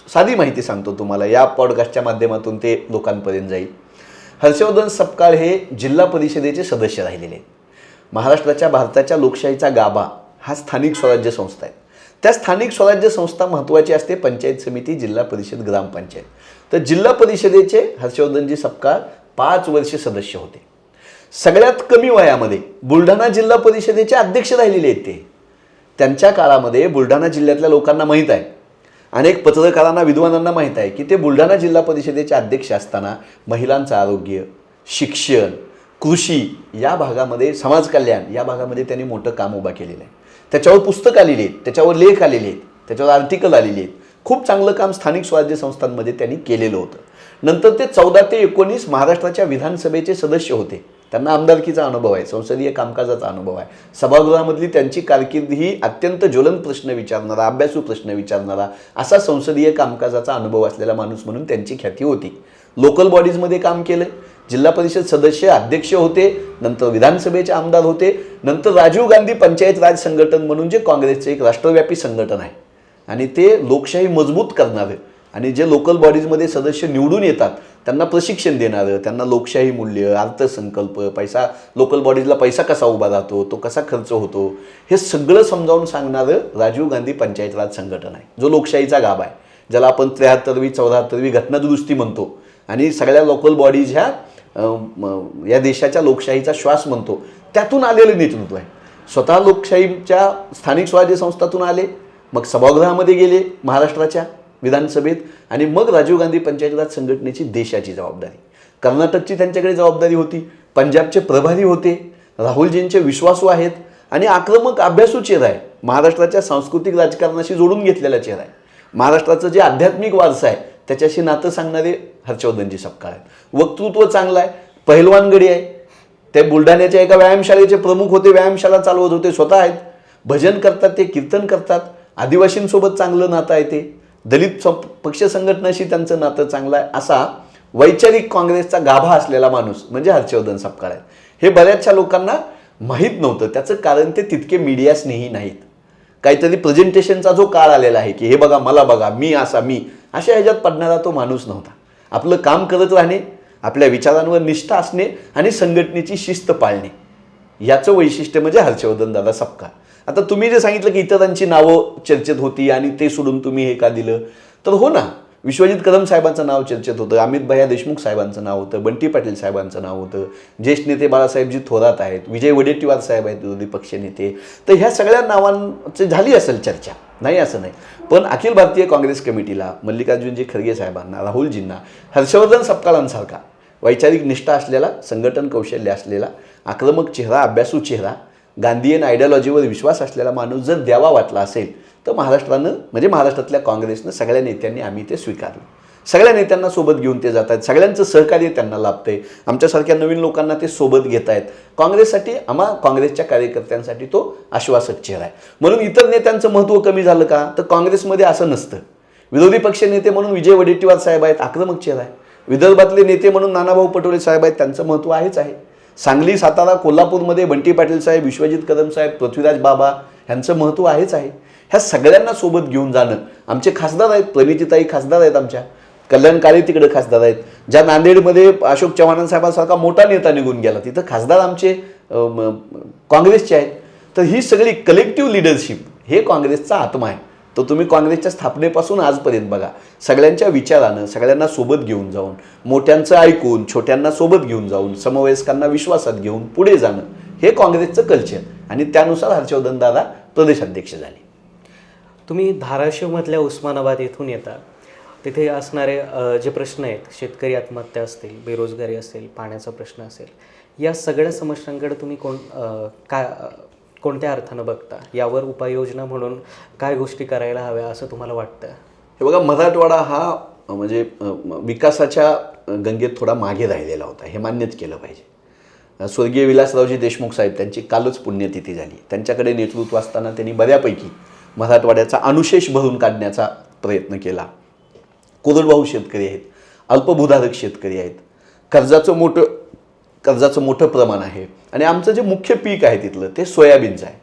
साधी माहिती सांगतो तुम्हाला, या पॉडकास्टच्या माध्यमातून ते लोकांपर्यंत जाईल. हर्षवर्धन सपकाळ हे जिल्हा परिषदेचे सदस्य राहिलेले आहेत. महाराष्ट्राच्या, भारताच्या लोकशाहीचा गाभा हा स्थानिक स्वराज्य संस्था आहे. त्या स्थानिक स्वराज्य संस्था महत्त्वाची असते, पंचायत समिती, जिल्हा परिषद, ग्रामपंचायत. तर जिल्हा परिषदेचे हर्षवर्धनजी सपकाळ 5 वर्ष सदस्य होते. सगळ्यात कमी वयामध्ये बुलढाणा जिल्हा परिषदेचे अध्यक्ष राहिलेले आहेत ते. त्यांच्या काळामध्ये बुलढाणा जिल्ह्यातल्या लोकांना माहीत आहे, अनेक पत्रकारांना, विद्वानांना माहीत आहे की ते बुलढाणा जिल्हा परिषदेचे अध्यक्ष असताना महिलांचं आरोग्य, शिक्षण, कृषी या भागामध्ये, समाज कल्याण या भागामध्ये त्यांनी मोठं काम उभा केलेलं आहे. त्याच्यावर पुस्तक आलेली आहेत, त्याच्यावर लेख आलेले आहेत, त्याच्यावर आर्टिकल आलेली आहेत. खूप चांगलं काम स्थानिक स्वराज्य संस्थांमध्ये त्यांनी केलेलं होतं. नंतर ते 14 ते 19 महाराष्ट्राच्या विधानसभेचे सदस्य होते. त्यांना आमदारकीचा अनुभव आहे, संसदीय कामकाजाचा अनुभव आहे. सभागृहामधली त्यांची कारकीर्द ही अत्यंत ज्वलंत प्रश्न विचारणारा, अभ्यासू प्रश्न विचारणारा असा संसदीय कामकाजाचा अनुभव असलेला माणूस म्हणून त्यांची ख्याती होती. लोकल बॉडीजमध्ये काम केलं, जिल्हा परिषद सदस्य, अध्यक्ष होते, नंतर विधानसभेचे आमदार होते. नंतर राजीव गांधी पंचायत राज संघटन म्हणून जे काँग्रेसचे एक राष्ट्रव्यापी संघटन आहे आणि ते लोकशाही मजबूत करणारं आणि जे लोकल बॉडीजमध्ये सदस्य निवडून येतात त्यांना प्रशिक्षण देणारं, त्यांना लोकशाही मूल्य, अर्थसंकल्प, पैसा, लोकल बॉडीजला पैसा कसा उभा राहतो, तो कसा खर्च होतो, हे सगळं समजावून सांगणारं राजीव गांधी पंचायत राज संघटन आहे, जो लोकशाहीचा गाभा आहे, ज्याला आपण 73वी 74वी घटनादुरुस्ती म्हणतो आणि सगळ्या लोकल बॉडीज ह्या या देशाच्या लोकशाहीचा श्वास म्हणतो. त्यातून आलेलं नेतृत्व आहे. स्वतः लोकशाहीच्या स्थानिक स्वराज्य संस्थातून आले, मग सभागृहामध्ये गेले महाराष्ट्राच्या विधानसभेत आणि मग राजीव गांधी पंचायत राज संघटनेची देशाची जबाबदारी. कर्नाटकची त्यांच्याकडे जबाबदारी होती, पंजाबचे प्रभारी होते, राहुलजींचे विश्वासू आहेत आणि आक्रमक अभ्यासू चेहरा आहे. महाराष्ट्राच्या सांस्कृतिक राजकारणाशी जोडून घेतलेला चेहरा आहे. महाराष्ट्राचं जे आध्यात्मिक वारसा आहे त्याच्याशी नातं सांगणारे हर्षवर्धनजी सपकाळ आहेत. वक्तृत्व चांगलं आहे, पहिलवानगडी आहे. ते बुलढाण्याच्या एका व्यायामशाळेचे प्रमुख होते, व्यायामशाळा चालवत होते, स्वतः आहेत. भजन करतात, ते कीर्तन करतात, आदिवासींसोबत चांगलं नातं आहे. ते दलित पक्ष संघटनाशी त्यांचं नातं चांगलं आहे. असा वैचारिक काँग्रेसचा गाभा असलेला माणूस म्हणजे हर्षवर्धन सपकाळ आहे. हे बऱ्याचशा लोकांना माहीत नव्हतं. त्याचं कारण ते तितके मीडिया स्नेही नाहीत. काहीतरी प्रेझेंटेशनचा जो काळ आलेला आहे की हे बघा, मला बघा, मी असा, मी अशा ह्याच्यात पडणारा तो माणूस नव्हता. आपलं काम करत राहणे, आपल्या विचारांवर निष्ठा असणे आणि संघटनेची शिस्त पाळणे, याचं वैशिष्ट्य म्हणजे हर्षवर्धन दादा सपकाळ. आता तुम्ही जे सांगितलं की इतरांची नावं चर्चेत होती आणि ते सोडून तुम्ही हे का दिलं, तर हो ना, विश्वजित कदम साहेबांचं नाव चर्चेत होतं, अमित भैया देशमुख साहेबांचं नाव होतं, बंटी पाटील साहेबांचं नाव होतं, ज्येष्ठ नेते बाळासाहेबजी थोरात आहेत, विजय वडेट्टीवार साहेब आहेत विरोधी पक्षनेते. तर ह्या सगळ्या नावांची झाली असेल चर्चा, नाही असं नाही. पण अखिल भारतीय काँग्रेस कमिटीला मल्लिकार्जुनजी खरगे साहेबांना, राहुलजींना, हर्षवर्धन सपकाळांसारखा वैचारिक निष्ठा असलेला, संघटन कौशल्य असलेला, आक्रमक चेहरा, अभ्यासू चेहरा, गांधीयन आयडियॉलॉजीवर विश्वास असलेला माणूस जर द्यावा वाटला असेल तर महाराष्ट्रानं, म्हणजे महाराष्ट्रातल्या काँग्रेसनं, सगळ्या नेत्यांनी आम्ही ते स्वीकारलं. सगळ्या नेत्यांना सोबत घेऊन ते जात आहेत, सगळ्यांचं सहकार्य त्यांना लाभतंय. आमच्यासारख्या नवीन लोकांना ते सोबत घेत आहेत. काँग्रेससाठी, आम्हा काँग्रेसच्या कार्यकर्त्यांसाठी तो आश्वासक चेहरा आहे. म्हणून इतर नेत्यांचं महत्त्व कमी झालं का, तर काँग्रेसमध्ये असं नसतं. विरोधी पक्ष नेते म्हणून विजय वडेट्टीवार साहेब आहेत, आक्रमक चेहरा आहे. विदर्भातले नेते म्हणून नानाभाऊ पटोले साहेब आहेत, त्यांचं महत्त्व आहेच आहे. सांगली, सातारा, कोल्हापूरमध्ये बंटी पाटील साहेब, विश्वजित कदम साहेब, पृथ्वीराज बाबा ह्यांचं महत्त्व आहेच आहे. ह्या सगळ्यांना सोबत घेऊन जाणं. आमचे खासदार आहेत, प्रणितीताई खासदार आहेत, आमच्या कल्याणकारी तिकडे खासदार आहेत. ज्या नांदेडमध्ये अशोक चव्हाणांसाहेबांसारखा मोठा नेता निघून गेला, तिथं खासदार आमचे काँग्रेसचे आहेत. तर ही सगळी कलेक्टिव्ह लिडरशिप हे काँग्रेसचा आत्मा आहे. तर तुम्ही काँग्रेसच्या स्थापनेपासून आजपर्यंत बघा, सगळ्यांच्या विचारानं, सगळ्यांना सोबत घेऊन जाऊन, मोठ्यांचं ऐकून, छोट्यांना सोबत घेऊन जाऊन, समवयस्कांना विश्वासात घेऊन पुढे जाणं, हे काँग्रेसचं कल्चर. आणि त्यानुसार हर्षवर्धन दादा प्रदेशाध्यक्ष झाले. तुम्ही धाराशिवमधल्या उस्मानाबाद येथून येता. तिथे असणारे जे प्रश्न आहेत, शेतकरी आत्महत्या असतील, बेरोजगारी असेल, पाण्याचा प्रश्न असेल, या सगळ्या समस्यांकडे तुम्ही कोणत्या अर्थानं बघता? यावर उपाययोजना म्हणून काय गोष्टी करायला हव्या असं तुम्हाला वाटतं? हे बघा, मराठवाडा हा म्हणजे विकासाच्या गंगेत थोडा मागे राहिलेला होता, हे मान्यच केलं पाहिजे. स्वर्गीय विलासरावजी देशमुख साहेब, त्यांची कालच पुण्यतिथी झाली. त्यांच्याकडे नेतृत्व असताना त्यांनी बऱ्यापैकी मराठवाड्याचा अनुशेष भरून काढण्याचा प्रयत्न केला. कोरडवाहू शेतकरी आहेत, अल्पभूधारक शेतकरी आहेत, कर्जाचं मोठं प्रमाण आहे. आणि आमचं जे मुख्य पीक आहे तिथलं ते सोयाबीनचं आहे.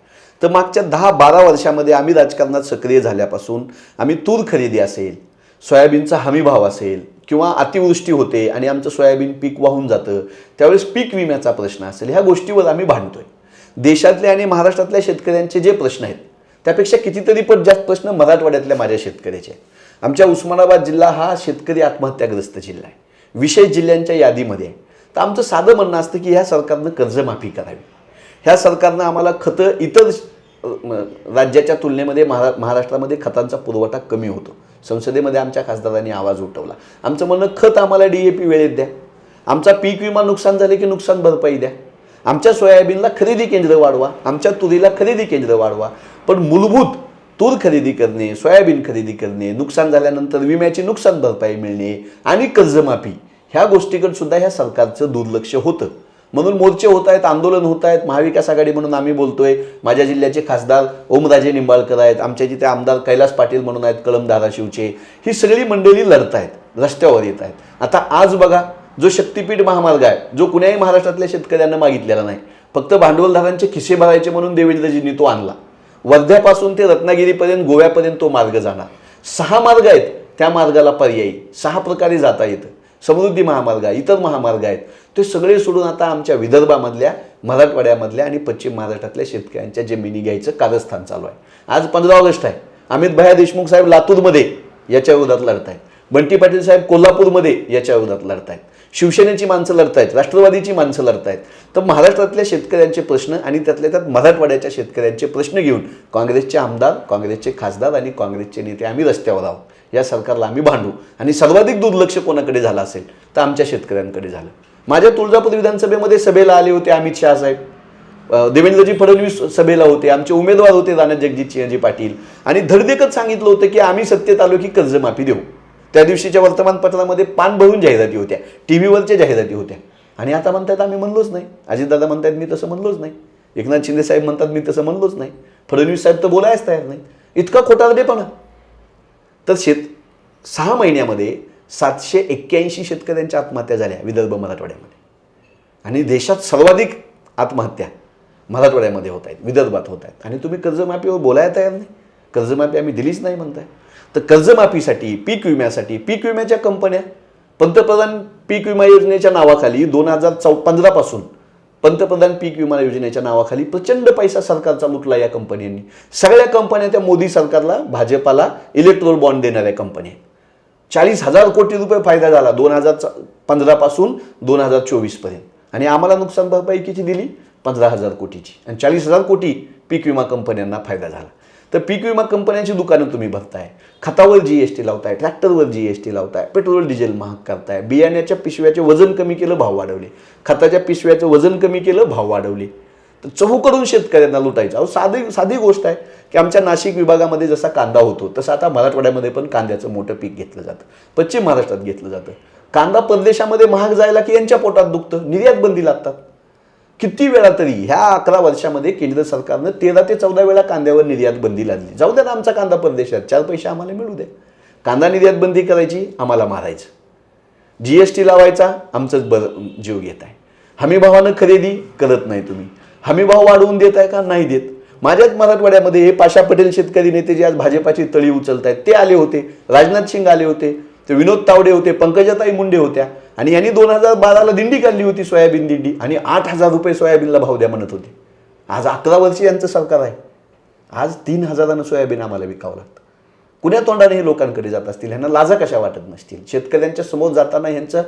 तर मागच्या 10-12 वर्षामध्ये आम्ही राजकारणात सक्रिय झाल्यापासून आम्ही तूर खरेदी असेल, सोयाबीनचा हमीभाव असेल, किंवा अतिवृष्टी होते आणि आमचं सोयाबीन पीक वाहून जातं, त्यावेळेस पीक विम्याचा प्रश्न असेल, ह्या गोष्टीवर आम्ही भांडतोय. देशातले आणि महाराष्ट्रातल्या शेतकऱ्यांचे जे प्रश्न आहेत त्यापेक्षा कितीतरी पट जास्त प्रश्न मराठवाड्यातल्या माझ्या शेतकऱ्याचे आहेत. आमच्या उस्मानाबाद जिल्हा हा शेतकरी आत्महत्याग्रस्त जिल्हा आहे, विशेष जिल्ह्यांच्या यादीमध्ये आहे. तर आमचं साधं म्हणणं असतं की ह्या सरकारनं कर्जमाफी करावी. ह्या सरकारनं आम्हाला खतं, इतर राज्याच्या तुलनेमध्ये महाराष्ट्रामध्ये खतांचा पुरवठा कमी होतो. संसदेमध्ये आमच्या खासदारांनी आवाज उठवला. आमचं म्हणणं, खत आम्हाला DAP वेळेत द्या, आमचा पीक विमा नुकसान झाले की नुकसान भरपाई द्या, आमच्या सोयाबीनला खरेदी केंद्र वाढवा, आमच्या तुरीला खरेदी केंद्र वाढवा. पण मूलभूत तूर खरेदी करणे, सोयाबीन खरेदी करणे, नुकसान झाल्यानंतर विम्याची नुकसान भरपाई मिळणे आणि कर्जमाफी, ह्या गोष्टीकडे सुद्धा ह्या सरकारचं दुर्लक्ष होतं. म्हणून मोर्चे होत आहेत, आंदोलन होत आहेत. महाविकास आघाडी म्हणून आम्ही बोलतोय. माझ्या जिल्ह्याचे खासदार ओमराजे निंबाळकर आहेत, आमच्या जिथे आमदार कैलास पाटील म्हणून आहेत कळंब धाराशिवचे. ही सगळी मंडळी लढत आहेत, रस्त्यावर येत आहेत. आता आज बघा, जो शक्तीपीठ महामार्ग आहे, जो कुण्याही महाराष्ट्रातल्या शेतकऱ्यांना मागितलेला नाही, फक्त भांडवलदारांचे खिसे भरायचे म्हणून देवेंद्रजींनी तो आणला. वर्ध्यापासून ते रत्नागिरीपर्यंत, गोव्यापर्यंत तो मार्ग जाणार. 6 मार्ग आहेत, त्या मार्गाला पर्यायी 6 प्रकारे जाता येतं. समृद्धी महामार्ग आहे, इतर महामार्ग आहेत. ते सगळे सोडून आता आमच्या विदर्भामधल्या, मराठवाड्यामधल्या आणि पश्चिम महाराष्ट्रातल्या शेतकऱ्यांच्या जमिनी घ्यायचं कारस्थान चालू आहे. आज 15 ऑगस्ट आहे. अमित भैया देशमुख साहेब लातूरमध्ये याच्या विरोधात लढत आहेत, बंटी पाटील साहेब कोल्हापूरमध्ये याच्या विरोधात लढत आहेत, शिवसेनेची माणसं लढत आहेत, राष्ट्रवादीची माणसं लढत आहेत. तर महाराष्ट्रातल्या शेतकऱ्यांचे प्रश्न आणि त्यातल्या त्यात मराठवाड्याच्या शेतकऱ्यांचे प्रश्न घेऊन काँग्रेसचे आमदार, काँग्रेसचे खासदार आणि काँग्रेसचे नेते आम्ही रस्त्यावर आहोत. या सरकारला आम्ही भांडू. आणि सर्वाधिक दुर्लक्ष कोणाकडे झालं असेल तर आमच्या शेतकऱ्यांकडे झालं. माझ्या तुळजापूर विधानसभेमध्ये सभेला आले होते अमित शहा साहेब, देवेंद्रजी फडणवीस सभेला होते, आमचे उमेदवार होते राणा जगजितसिंहजी पाटील, आणि धडधकत सांगितलं होतं की आम्ही सत्तेत आलो की कर्जमाफी देऊ. त्या दिवशीच्या वर्तमानपत्रामध्ये पान भरून जाहिराती होत्या, टीव्हीवरच्या जाहिराती होत्या. आणि आता म्हणतात आम्ही म्हणलोच नाही. अजितदादा म्हणतात मी तसं म्हणलोच नाही. एकनाथ शिंदे साहेब म्हणतात मी तसं म्हणलोच नाही. फडणवीस साहेब तर बोलायच तयार नाही. इतका खोटारडेपणा. तर 6 महिन्यामध्ये 781 शेतकऱ्यांच्या आत्महत्या झाल्या विदर्भ मराठवाड्यामध्ये. आणि देशात सर्वाधिक आत्महत्या मराठवाड्यामध्ये होत आहेत, विदर्भात होत आहेत. आणि तुम्ही कर्जमाफीवर बोलायला तयार नाही. कर्जमाफी आम्ही दिलीच नाही म्हणताय. तर कर्जमाफीसाठी, पीक विम्यासाठी, पीक विम्याच्या कंपन्या, पंतप्रधान पीक विमा योजनेच्या नावाखाली 2015 पासून पंतप्रधान पीक विमा योजनेच्या नावाखाली प्रचंड पैसा सरकारचा लुटला या कंपन्यांनी. सगळ्या कंपन्या त्या मोदी सरकारला, भाजपाला इलेक्ट्रोल बॉन्ड देणाऱ्या कंपन्या. 40,000 कोटी रुपये फायदा झाला 2015 पासून 2024 पर्यंत. आणि आम्हाला नुकसान भरपाई किती दिली? 15,000 कोटीची. आणि 40,000 कोटी पीक विमा कंपन्यांना फायदा झाला. तर पीक विमा कंपन्यांची दुकानं तुम्ही भरताय, खतावर GST लावताय, ट्रॅक्टरवर GST लावताय, पेट्रोल डिझेल महाग करताय, बियाण्याच्या पिशव्याचे वजन कमी केलं, भाव वाढवले, खताच्या पिशव्याचं वजन कमी केलं, भाव वाढवले. तर चहूकडून शेतकऱ्यांना लुटायचं. अहो साधी गोष्ट आहे की आमच्या नाशिक विभागामध्ये जसा कांदा होतो तसं आता मराठवाड्यामध्ये पण कांद्याचं मोठं पीक घेतलं जातं, पश्चिम महाराष्ट्रात घेतलं जातं. कांदा परदेशामध्ये महाग जायला की यांच्या पोटात दुखतं, निर्यात बंदी लागतात. किती वेळा तरी ह्या 11 वर्षामध्ये केंद्र सरकारनं 13 ते 14 वेळा कांद्यावर निर्यात बंदी लादली. जाऊ द्या आमचा कांदा परदेशात, 4 पैसे आम्हाला मिळू द्या. कांदा निर्यात बंदी करायची, आम्हाला मारायचं. GST लावायचा, आमचंच जीव घेत आहे. हमी भावानं खरेदी करत नाही तुम्ही. हमी भाव वाढवून देत आहे का? नाही देत. माझ्याच मराठवाड्यामध्ये हे पाशा पटेल शेतकरी नेते जे आज भाजपाची तळी उचलत आहेत ते आले होते, राजनाथ सिंग आले होते, ते विनोद तावडे होते, पंकजाताई मुंडे होत्या. आणि यांनी 2012ला दिंडी काढली होती, सोयाबीन दिंडी, आणि 8,000 रुपये सोयाबीनला भाव द्या म्हणत होते. आज 11 वर्षी यांचं सरकार आहे, आज 3,000नं सोयाबीन आम्हाला विकावं लागतं. कुण्या तोंडाने हे लोकांकडे जात असतील? ह्यांना लाजा कशा वाटत नसतील? शेतकऱ्यांच्या समोर जाताना ह्यांचं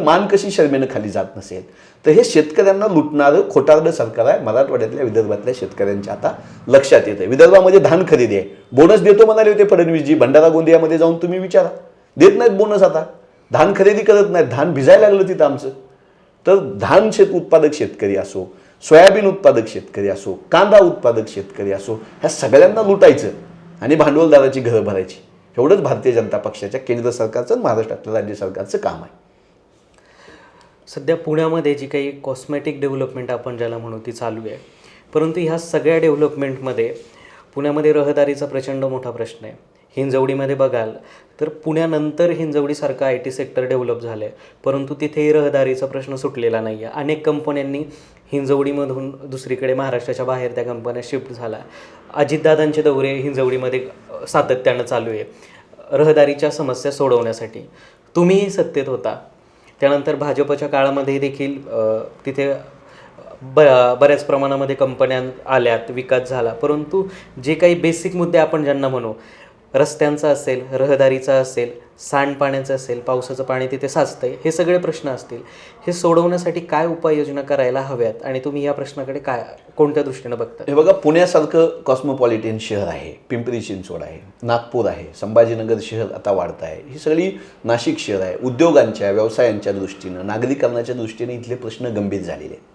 मान कशी शर्मेनं खाली जात नसेल? तर हे शेतकऱ्यांना लुटणारं खोटारडं सरकार आहे. मराठवाड्यातल्या, विदर्भातल्या शेतकऱ्यांच्या आता लक्षात येतं. विदर्भामध्ये धान खरेदी आहे, बोनस देतो म्हणाले होते फडणवीसजी. भंडारा गोंदियामध्ये जाऊन तुम्ही विचारा, देत नाहीत बोनस. आता धान खरेदी करत नाहीत, धान भिजायला लागलं तिथं आमचं. तर धान उत्पादक शेतकरी असो, सोयाबीन उत्पादक शेतकरी असो, कांदा उत्पादक शेतकरी असो, ह्या सगळ्यांना लुटायचं आणि भांडवलदाराची घरं भरायची. एवढंच भारतीय जनता पक्षाच्या केंद्र सरकारचं, महाराष्ट्रातल्या राज्य सरकारचं काम आहे. सध्या पुण्यामध्ये जी काही कॉस्मेटिक डेव्हलपमेंट आपण ज्याला म्हणू ती चालू आहे, परंतु ह्या सगळ्या डेव्हलपमेंटमध्ये पुण्यामध्ये रहदारीचा प्रचंड मोठा प्रश्न आहे. हिंजवडीमध्ये बघाल तर पुण्यानंतर हिंजवडीसारखं IT सेक्टर डेव्हलप झालं आहे, परंतु तिथेही रहदारीचा प्रश्न सुटलेला नाही आहे. अनेक कंपन्यांनी हिंजवडीमधून दुसरीकडे महाराष्ट्राच्या बाहेर त्या कंपन्या शिफ्ट झाल्या. अजितदादांचे दौरे हिंजवडीमध्ये सातत्यानं चालू आहे रहदारीच्या समस्या सोडवण्यासाठी. तुम्हीही सत्तेत होता, त्यानंतर भाजपच्या काळामध्ये देखील तिथे बऱ्याच प्रमाणामध्ये कंपन्या आल्यात, विकास झाला, परंतु जे काही बेसिक मुद्दे आपण ज्यांना म्हणू, रस्त्यांचा असेल, रहदारीचा असेल, सांडपाण्याचं असेल, पावसाचं पाणी तिथे साचतंय, हे सगळे प्रश्न असतील, हे सोडवण्यासाठी काय उपाययोजना करायला हव्यात आणि तुम्ही या प्रश्नाकडे कोणत्या दृष्टीनं बघता? हे बघा, पुण्यासारखं कॉस्मोपॉलिटन शहर आहे, पिंपरी चिंचवड आहे, नागपूर आहे, संभाजीनगर शहर आता वाढत आहे, ही सगळी नाशिक शहर आहे. उद्योगांच्या, व्यवसायांच्या दृष्टीनं, नागरिकांच्या दृष्टीने इथले प्रश्न गंभीर झालेले आहेत.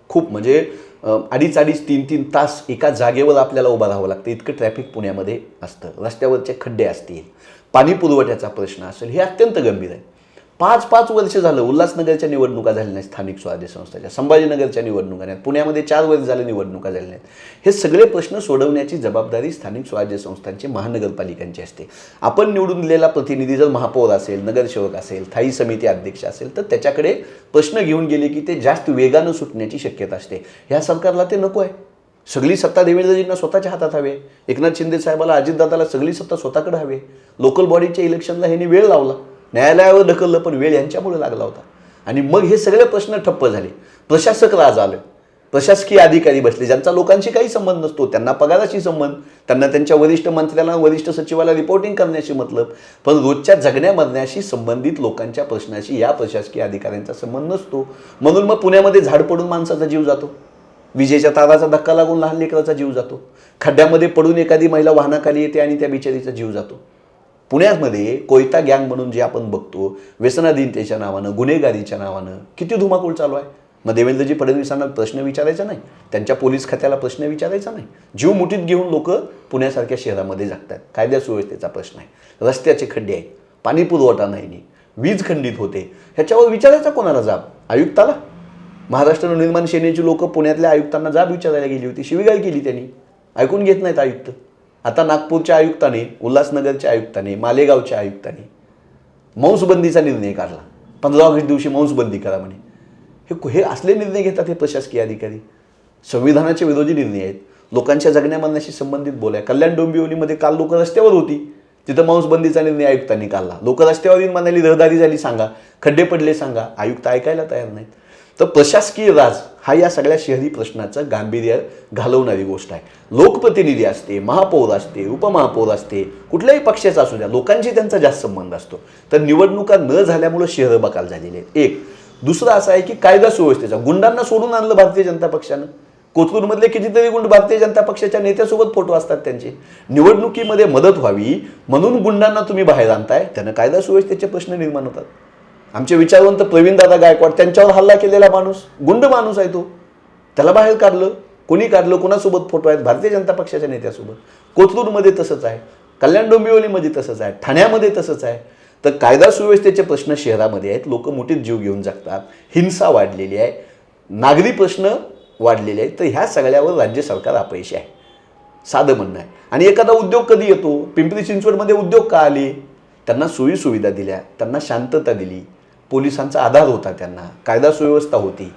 खूप म्हणजे 2.5 3 तास एका जागेवर आपल्याला उभं राहावं लागतं, इतकं ट्रॅफिक पुण्यामध्ये असतं. रस्त्यावरचे खड्डे असतील, पाणी पुरवठ्याचा प्रश्न असेल, हे अत्यंत गंभीर आहे. 5 वर्ष झालं उल्हासनगरच्या निवडणुका झाल्या नाहीत, स्थानिक स्वराज्य संस्थाच्या, संभाजीनगरच्या निवडणुका नाहीत, पुण्यामध्ये 4 वर्ष झाले निवडणुका झाल्या नाहीत. हे सगळे प्रश्न सोडवण्याची जबाबदारी स्थानिक स्वराज्य संस्थांची, महानगरपालिकांची असते. आपण निवडून दिलेला प्रतिनिधी जर महापौर असेल, नगरसेवक असेल, स्थायी समिती अध्यक्ष असेल, तर त्याच्याकडे प्रश्न घेऊन गेले की ते जास्त वेगानं सुटण्याची शक्यता असते. ह्या सरकारला ते नको आहे. सगळी सत्ता देवेंद्रजींना स्वतःच्या हातात हवी आहे. एकनाथ शिंदे साहेबाला, अजितदादाला सगळी सत्ता स्वतःकडे हवी आहे. लोकल बॉडीच्या इलेक्शनला ह्यांनी वेळ लावला, न्यायालयावर ढकललं, पण वेळ यांच्यामुळे लागला होता. आणि मग हे सगळे प्रश्न ठप्प झाले. प्रशासक राज आलं, प्रशासकीय अधिकारी बसले, ज्यांचा लोकांशी काही संबंध नसतो, त्यांना पगाराशी संबंध, त्यांना त्यांच्या वरिष्ठ मंत्र्यांना, वरिष्ठ सचिवाला रिपोर्टिंग करण्याशी मतलब, पण रोजच्या जगण्या मरण्याशी संबंधित लोकांच्या प्रश्नाशी या प्रशासकीय अधिकाऱ्यांचा संबंध नसतो. म्हणून मग पुण्यामध्ये झाड पडून माणसाचा जीव जातो, विजेच्या ताराचा धक्का लागून लहान लेकराचा जीव जातो, खड्ड्यामध्ये पडून एखादी महिला वाहनाखाली येते आणि त्या बिचारीचा जीव जातो. पुण्यामध्ये कोयता गँग म्हणून जे आपण बघतो, व्यसनाधीनतेच्या नावानं, गुन्हेगारीच्या नावानं किती धुमाकूळ चालू आहे. मग देवेंद्रजी फडणवीसांना प्रश्न विचारायचा नाही, त्यांच्या पोलीस खात्याला प्रश्न विचारायचा नाही. जीव मुठीत घेऊन लोक पुण्यासारख्या शहरामध्ये जगतात. कायदा सुव्यवस्थेचा प्रश्न आहे, रस्त्याचे खड्डे आहेत, पाणी पुरवठा नाही, वीज खंडित होते, ह्याच्यावर विचारायचा कोणाला जाब? आयुक्ताला. महाराष्ट्र निर्माण सेनेची लोक पुण्यातल्या आयुक्तांना जाब विचारायला गेली होती, शिवीगाळ केली त्यांनी, ऐकून घेत नाहीत आयुक्त. आता नागपूरच्या आयुक्ताने, उल्हासनगरच्या आयुक्ताने, मालेगावच्या आयुक्ताने मौसबंदीचा निर्णय काढला. 15 ऑगस्ट दिवशी मौसबंदी करा म्हणे. हे असले निर्णय घेतात हे प्रशासकीय अधिकारी. संविधानाचे विरोधी निर्णय आहेत. लोकांच्या जगण्या मरण्याशी संबंधित बोलाय. कल्याण डोंबिवलीमध्ये काल लोक रस्त्यावर होती, तिथं मौसबंदीचा निर्णय आयुक्तांनी काढला. लोक रस्त्यावर येऊन म्हणाली रहदारी झाली सांगा, खड्डे पडले सांगा, आयुक्त ऐकायला तयार नाहीत. तर प्रशासकीय राज हा या सगळ्या शहरी प्रश्नाचं गांभीर्य घालवणारी गोष्ट आहे. लोकप्रतिनिधी असते, महापौर असते, उपमहापौर असते, कुठल्याही पक्षाचा असू द्या, लोकांशी त्यांचा जास्त संबंध असतो. तर निवडणुका न झाल्यामुळे शहरं बकाल झालेली आहेत. एक दुसरं असं आहे की कायदा सुव्यवस्थेचा गुंडांना सोडून आणलं भारतीय जनता पक्षानं. कोथरूडमधले कितीतरी गुंड भारतीय जनता पक्षाच्या नेत्यासोबत फोटो असतात त्यांचे. निवडणुकीमध्ये मदत व्हावी म्हणून गुंडांना तुम्ही बाहेर आणताय, त्यानं कायदा सुव्यवस्थेचे प्रश्न निर्माण होतात. आमचे विचारवंत प्रवीणदादा गायकवाड, त्यांच्यावर हल्ला केलेला माणूस गुंड माणूस आहे तो, त्याला बाहेर काढलं. कोणी काढलं? कोणासोबत फोटो आहेत? भारतीय जनता पक्षाच्या नेत्यासोबत. कोथरूडमध्ये तसंच आहे, कल्याण डोंबिवलीमध्ये तसंच आहे, ठाण्यामध्ये तसंच आहे. तर कायदा सुव्यवस्थेचे प्रश्न शहरामध्ये आहेत, लोक मोठीच जीव घेऊन जगतात, हिंसा वाढलेली आहे, नागरी प्रश्न वाढलेले आहेत. तर ह्या सगळ्यावर राज्य सरकार अपयशी आहे, साधं म्हणणं आहे. आणि एखादा उद्योग कधी येतो? पिंपरी चिंचवडमध्ये उद्योग का आले? त्यांना सोयी सुविधा दिल्या, त्यांना शांतता दिली, पोलिसांचा आधार होता, त्यांना कायदा सुव्यवस्था होती.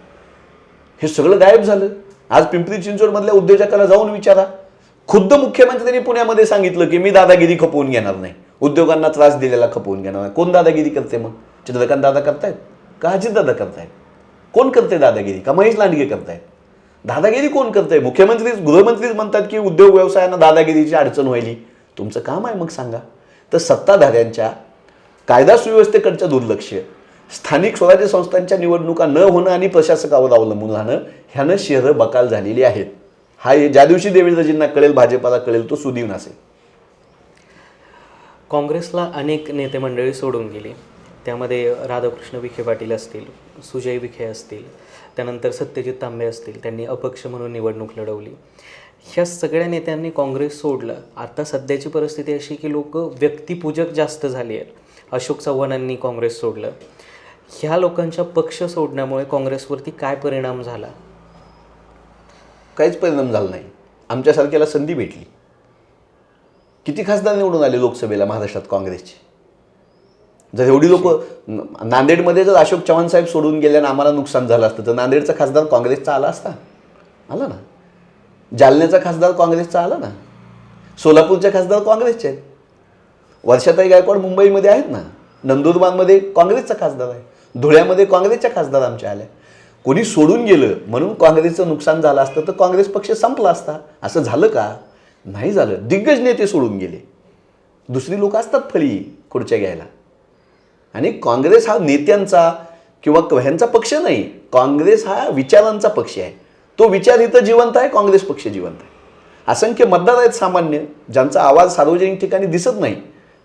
हे सगळं गायब झालं. आज पिंपरी चिंचवडमधल्या उद्योजकाला जाऊन विचारा, खुद्द मुख्यमंत्र्यांनी पुण्यामध्ये सांगितलं की मी दादागिरी खपवून घेणार नाही, उद्योगांना त्रास दिलेला खपवून घेणार नाही. कोण दादागिरी करते मग? चंद्रकांत दादा करतायत का अजितदादा करतायत? कोण करते दादागिरी? का महेश लांडगे करतायत? दादागिरी कोण करतंय? मुख्यमंत्री गृहमंत्रीच म्हणतात की उद्योग व्यवसायांना दादागिरीची अडचण व्हायली. तुमचं काम आहे मग सांगा. तर सत्ताधाऱ्यांच्या कायदा सुव्यवस्थेकडचं दुर्लक्ष, स्थानिक स्वराज्य संस्थांच्या निवडणुका न होणं आणि प्रशासकावर अवलंबून राहणं, ह्यानं शहरं बकाल झालेली आहेत. हा ज्या दिवशी देवेंद्रजींना कळेल, भाजपाला कळेल, तो सुदीन असेल. काँग्रेसला अनेक नेते मंडळी सोडून गेली. त्यामध्ये राधाकृष्ण विखे पाटील असतील, सुजय विखे असतील, त्यानंतर सत्यजित तांबे असतील, त्यांनी अपक्ष म्हणून निवडणूक लढवली. ह्या सगळ्या नेत्यांनी काँग्रेस सोडलं. आता सध्याची परिस्थिती अशी की लोक व्यक्तिपूजक जास्त झाली आहेत. अशोक चव्हाणांनी काँग्रेस सोडलं. ह्या लोकांच्या पक्ष सोडण्यामुळे काँग्रेसवरती काय परिणाम झाला? काहीच परिणाम झाला नाही. आमच्यासारख्याला संधी भेटली. किती खासदार निवडून आले लोकसभेला महाराष्ट्रात काँग्रेसचे? जर एवढी लोक नांदेडमध्ये जर अशोक चव्हाण साहेब सोडून गेल्यानं आम्हाला नुकसान झालं असतं तर नांदेडचा खासदार काँग्रेसचा आला असता? आला ना. जालन्याचा खासदार काँग्रेसचा आला ना. सोलापूरचे खासदार काँग्रेसचे आहेत. वर्षाताई गायकवाड मुंबईमध्ये आहेत ना. नंदुरबारमध्ये काँग्रेसचा खासदार आहे. धुळ्यामध्ये काँग्रेसच्या खासदार आमच्या आल्या. कोणी सोडून गेलं म्हणून काँग्रेसचं नुकसान झालं असतं तर काँग्रेस पक्ष संपला असता. असं झालं का? नाही झालं. दिग्गज नेते सोडून गेले. दुसरी लोक असतात फळी खुर्च्या घ्यायला. आणि काँग्रेस हा नेत्यांचा किंवा ह्यांचा पक्ष नाही, काँग्रेस हा विचारांचा पक्ष आहे. तो विचार इथं जिवंत आहे, काँग्रेस पक्ष जिवंत आहे. असंख्य मतदार आहेत सामान्य, ज्यांचा आवाज सार्वजनिक ठिकाणी दिसत नाही,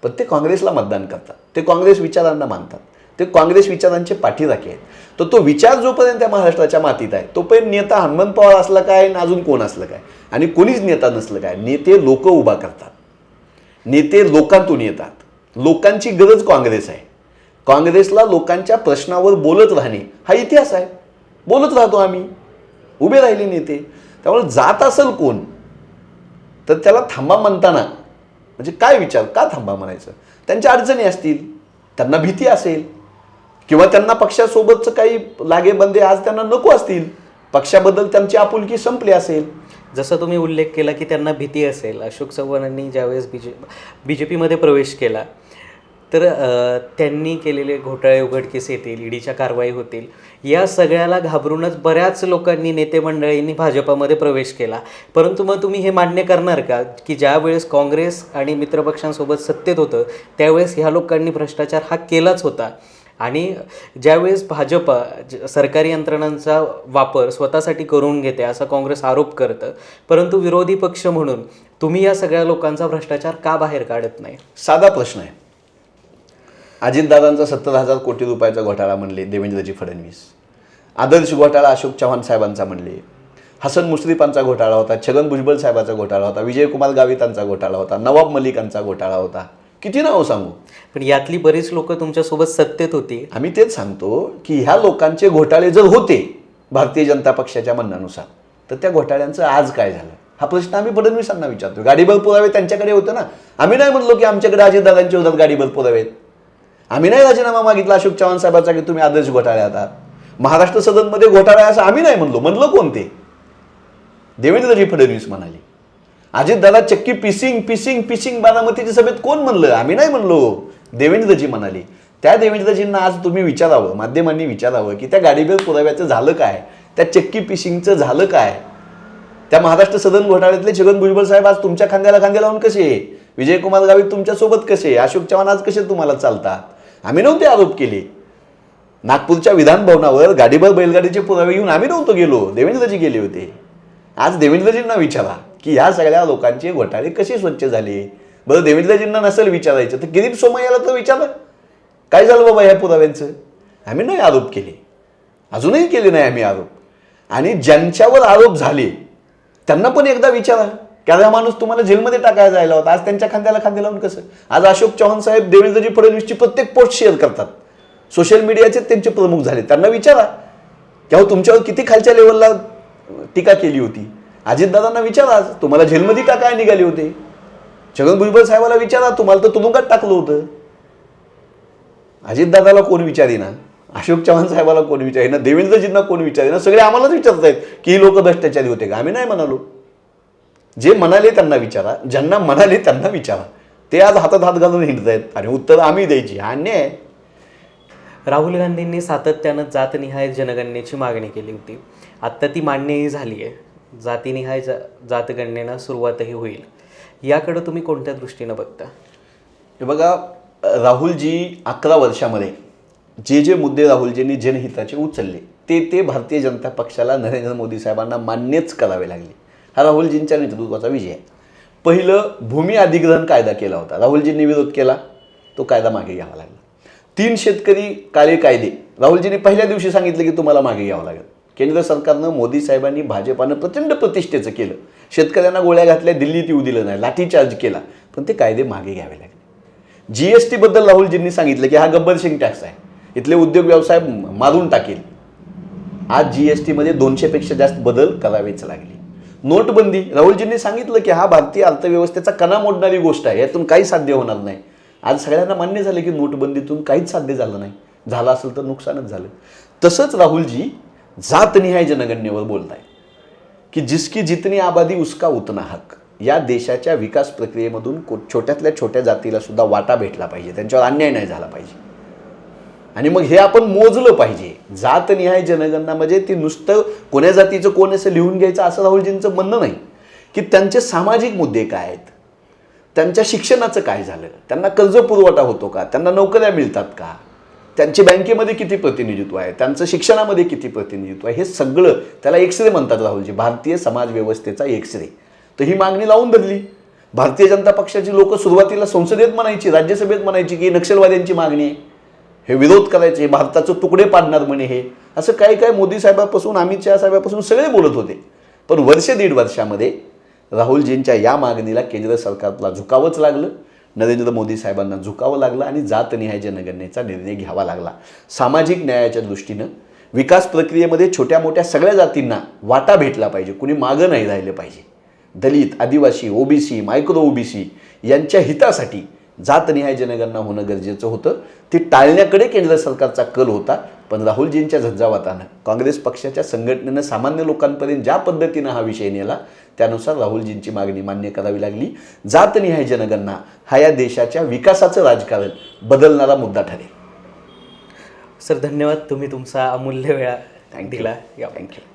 पण ते काँग्रेसला मतदान करतात, ते काँग्रेस विचारांना मानतात, ते काँग्रेस विचारांचे पाठीराखे आहेत. तर तो विचार जोपर्यंत त्या महाराष्ट्राच्या मातीत आहे तोपर्यंत नेता हनुमंत पवार असला काय आणि अजून कोण असलं काय आणि कोणीच नेता नसलं काय. नेते लोक उभा करतात, नेते लोकांतून येतात. लोकांची गरज काँग्रेस आहे. काँग्रेसला लोकांच्या प्रश्नावर बोलत राहणे हा इतिहास आहे. बोलत राहतो आम्ही, उभे राहिले नेते. त्यामुळे जात असेल कोण तर त्याला थांबा म्हणताना म्हणजे काय विचार, का थांबा म्हणायचं? त्यांच्या अडचणी असतील, त्यांना भीती असेल किंवा त्यांना पक्षासोबतचं काही लागेबंदे आज त्यांना नको असतील, पक्षाबद्दल त्यांची आपुलकी संपली असेल. जसं तुम्ही उल्लेख केला की त्यांना भीती असेल. अशोक चव्हाणांनी ज्यावेळेस बीजेपीमध्ये प्रवेश केला तर त्यांनी केलेले घोटाळे उघडकीस येतील, ईडीच्या कारवाई होतील, या सगळ्याला घाबरूनच बऱ्याच लोकांनी, नेते मंडळींनी भाजपामध्ये प्रवेश केला. परंतु मग तुम्ही हे मान्य करणार का की ज्यावेळेस काँग्रेस आणि मित्रपक्षांसोबत सत्तेत होतं त्यावेळेस ह्या लोकांनी भ्रष्टाचार हा केलाच होता आणि ज्यावेळेस भाजपा सरकारी यंत्रणांचा वापर स्वतःसाठी करून घेते असा काँग्रेस आरोप करतं, परंतु विरोधी पक्ष म्हणून तुम्ही या सगळ्या लोकांचा भ्रष्टाचार का बाहेर काढत नाही? साधा प्रश्न आहे. अजितदादांचा 70,000 कोटी रुपयाचा घोटाळा म्हणले देवेंद्रजी फडणवीस. आदर्श घोटाळा अशोक चव्हाण साहेबांचा म्हणले. हसन मुश्रीफांचा घोटाळा होता, छगन भुजबळ साहेबांचा घोटाळा होता, विजयकुमार गावितांचा घोटाळा होता, नवाब मलिकांचा घोटाळा होता. किती नावं सांगू? पण यातली बरीच लोक तुमच्यासोबत सत्तेत होती. आम्ही तेच सांगतो की ह्या लोकांचे घोटाळे जर होते भारतीय जनता पक्षाच्या म्हणण्यानुसार तर त्या घोटाळ्यांचं आज काय झालं हा प्रश्न आम्ही फडणवीसांना विचारतो. गाडीभर पुरावे त्यांच्याकडे होते ना. आम्ही नाही म्हणलो की आमच्याकडे अजितदादांच्या होतात गाडीभर पुरावे. आम्ही नाही राजीनामा मागितला अशोक चव्हाण साहेबांचा की तुम्ही आदर्श घोटाळे आहात, महाराष्ट्र सदनमध्ये घोटाळे असं आम्ही नाही म्हणलो कोणते? देवेंद्रजी फडणवीस म्हणाले. अजितदादा चक्की पिसिंग बारामतीच्या सभेत कोण म्हणलं? आम्ही नाही म्हणलो, देवेंद्रजी म्हणाले. त्या देवेंद्रजींना आज तुम्ही विचारावं, माध्यमांनी विचारावं की त्या गाडीबिल पुराव्याचं झालं काय, त्या चक्की पिशिंगचं झालं काय, त्या महाराष्ट्र सदन घोटाळ्यातले छगन भुजबळ साहेब आज तुमच्या खांद्याला खांदे लावून कसे, विजयकुमार गावित तुमच्यासोबत कसे, अशोक चव्हाण आज कसे तुम्हाला चालतात. आम्ही नव्हते आरोप केले. नागपूरच्या विधान भवनावर गाडीभर बैलगाडीचे पुरावे घेऊन आम्ही नव्हतो गेलो, देवेंद्रजी गेले होते. आज देवेंद्रजींना विचारा की ह्या सगळ्या लोकांचे घोटाळे कसे स्वच्छ झाले. बरं, देवेंद्रजींना नसेल विचारायचं तर किरीट सोमय्याला तर विचारा, काय झालं बाबा ह्या पुराव्यांचं. आम्ही नाही आरोप केले, अजूनही केले नाही आम्ही आरोप. आणि ज्यांच्यावर आरोप झाले त्यांना पण एकदा विचारा की हा माणूस तुम्हाला जेलमध्ये टाकायला जायला होता, आज त्यांच्या खांद्याला खांदे लावून कसं. आज अशोक चव्हाण साहेब देवेंद्रजी फडणवीसची प्रत्येक पोस्ट शेअर करतात, सोशल मीडियाचे त्यांचे प्रमुख झाले. त्यांना विचारा की अहो तुमच्यावर किती खालच्या लेवलला टीका केली होती. अजितदादांना विचारा तुम्हाला जेलमध्ये टाकायला निघाले होते. छगन भुजबळ साहेबाला विचारा तुम्हाला तर तुरुंगात टाकलं होतं. अजितदादाला कोण विचारेना, अशोक चव्हाण साहेबाला कोण विचारेना, देवेंद्रजींना कोण विचारेना, सगळे आम्हालाच विचारत आहेत की ही लोक भ्रष्टाचारी होते का. आम्ही नाही म्हणालो. जे म्हणाले त्यांना विचारा, ज्यांना म्हणाले त्यांना विचारा. ते आज हातात हात घालून हिंडत आहेत आणि उत्तर आम्ही द्यायची, हा अन्याय आहे. राहुल गांधींनी सातत्यानं जातनिहाय जनगणनेची मागणी केली होती. आत्ता ती मान्यही झाली आहे. जातीनिहाय जातगणनेला सुरुवातही होईल. याकडं तुम्ही कोणत्या दृष्टीनं बघता. हे बघा, राहुलजी 11 वर्षामध्ये जे मुद्दे राहुलजींनी जनहिताचे उचलले ते भारतीय जनता पक्षाला नरेंद्र मोदी साहेबांना मान्यच करावे लागले. हा राहुलजींच्या नेतृत्वाचा विजय आहे. पहिलं, भूमी अधिग्रहण कायदा केला होता, राहुलजींनी विरोध केला, तो कायदा मागे घ्यावा लागला. 3 शेतकरी काळे कायदे राहुलजींनी पहिल्या दिवशी सांगितलं की तुम्हाला मागे घ्यावं लागेल. केंद्र सरकारनं, मोदी साहेबांनी, भाजपानं प्रचंड प्रतिष्ठेचं केलं. शेतकऱ्यांना गोळ्या घातल्या, दिल्लीत येऊ दिलं नाही, लाठीचार्ज केला, पण ते कायदे मागे घ्यावे लागले. GST बद्दल राहुलजींनी सांगितलं की हा गब्बर सिंग टॅक्स आहे, इथले उद्योग व्यवसाय मारून टाकेल. आज GST मध्ये 200 पेक्षा जास्त बदल करावेच लागले. नोटबंदी, राहुलजींनी सांगितलं की हा भारतीय अर्थव्यवस्थेचा कणा मोडणारी गोष्ट आहे, यातून काही साध्य होणार नाही. आज सगळ्यांना मान्य झालं की नोटबंदीतून काहीच साध्य झालं नाही, झालं असेल तर नुकसानच झालं. तसंच राहुलजी जातनिहाय जनगणनेवर बोलत आहे की जिसकी जितनी आबादी उसका उतना हक. या देशाच्या विकास प्रक्रियेमधून छोट्यातल्या छोट्या जातीला सुद्धा वाटा भेटला पाहिजे, त्यांच्यावर अन्याय नाही झाला पाहिजे. आणि मग हे आपण मोजलं पाहिजे. जातनिहाय जनगणना म्हणजे ती नुसतं कोण्या जातीचं कोण असं लिहून घ्यायचं असं राहुलजींचं म्हणणं नाही, की त्यांचे सामाजिक मुद्दे काय आहेत, त्यांच्या शिक्षणाचं काय झालं, त्यांना कर्ज पुरवठा होतो का, त्यांना नोकऱ्या मिळतात का, त्यांचे बँकेमध्ये किती प्रतिनिधित्व आहे, त्यांचं शिक्षणामध्ये किती प्रतिनिधित्व आहे, हे सगळं त्याला एक्सरे म्हणतात राहुलजी, भारतीय समाज व्यवस्थेचा एक्सरे. तर ही मागणी लावून धरली. भारतीय जनता पक्षाची लोक सुरुवातीला संसदेत म्हणायची, राज्यसभेत म्हणायची की नक्षलवाद्यांची मागणी आहे, हे विरोध करायचे, भारताचं तुकडे पाडणार म्हणे, हे असं काय काय मोदी साहेबापासून, अमित शहा साहेबापासून सगळे बोलत होते. पण 1.5 वर्षामध्ये राहुलजींच्या या मागणीला केंद्र सरकारला झुकावंच लागलं, नरेंद्र मोदी साहेबांना झुकावं लागलं आणि जातनिहाय जनगणनेचा निर्णय घ्यावा लागला. सामाजिक न्यायाच्या दृष्टीनं विकास प्रक्रियेमध्ये छोट्या मोठ्या सगळ्या जातींना वाटा भेटला पाहिजे, कुणी मागं नाही राहिलं पाहिजे. दलित, आदिवासी, OBC, मायक्रो OBC यांच्या हितासाठी जातनिहाय जनगणना होणं गरजेचं होतं. ती टाळण्याकडे केंद्र सरकारचा कल होता. पण राहुलजींच्या झंझावातानं, काँग्रेस पक्षाच्या संघटनेनं सामान्य लोकांपर्यंत ज्या पद्धतीनं हा विषय नेला, त्यानुसार राहुलजींची मागणी मान्य करावी लागली. जातनिहाय जनगणना हा या देशाच्या विकासाचं राजकारण बदलणारा मुद्दा ठरेल. सर, धन्यवाद. तुम्ही तुमचा अमूल्य वेळ दिला. थँक्यू.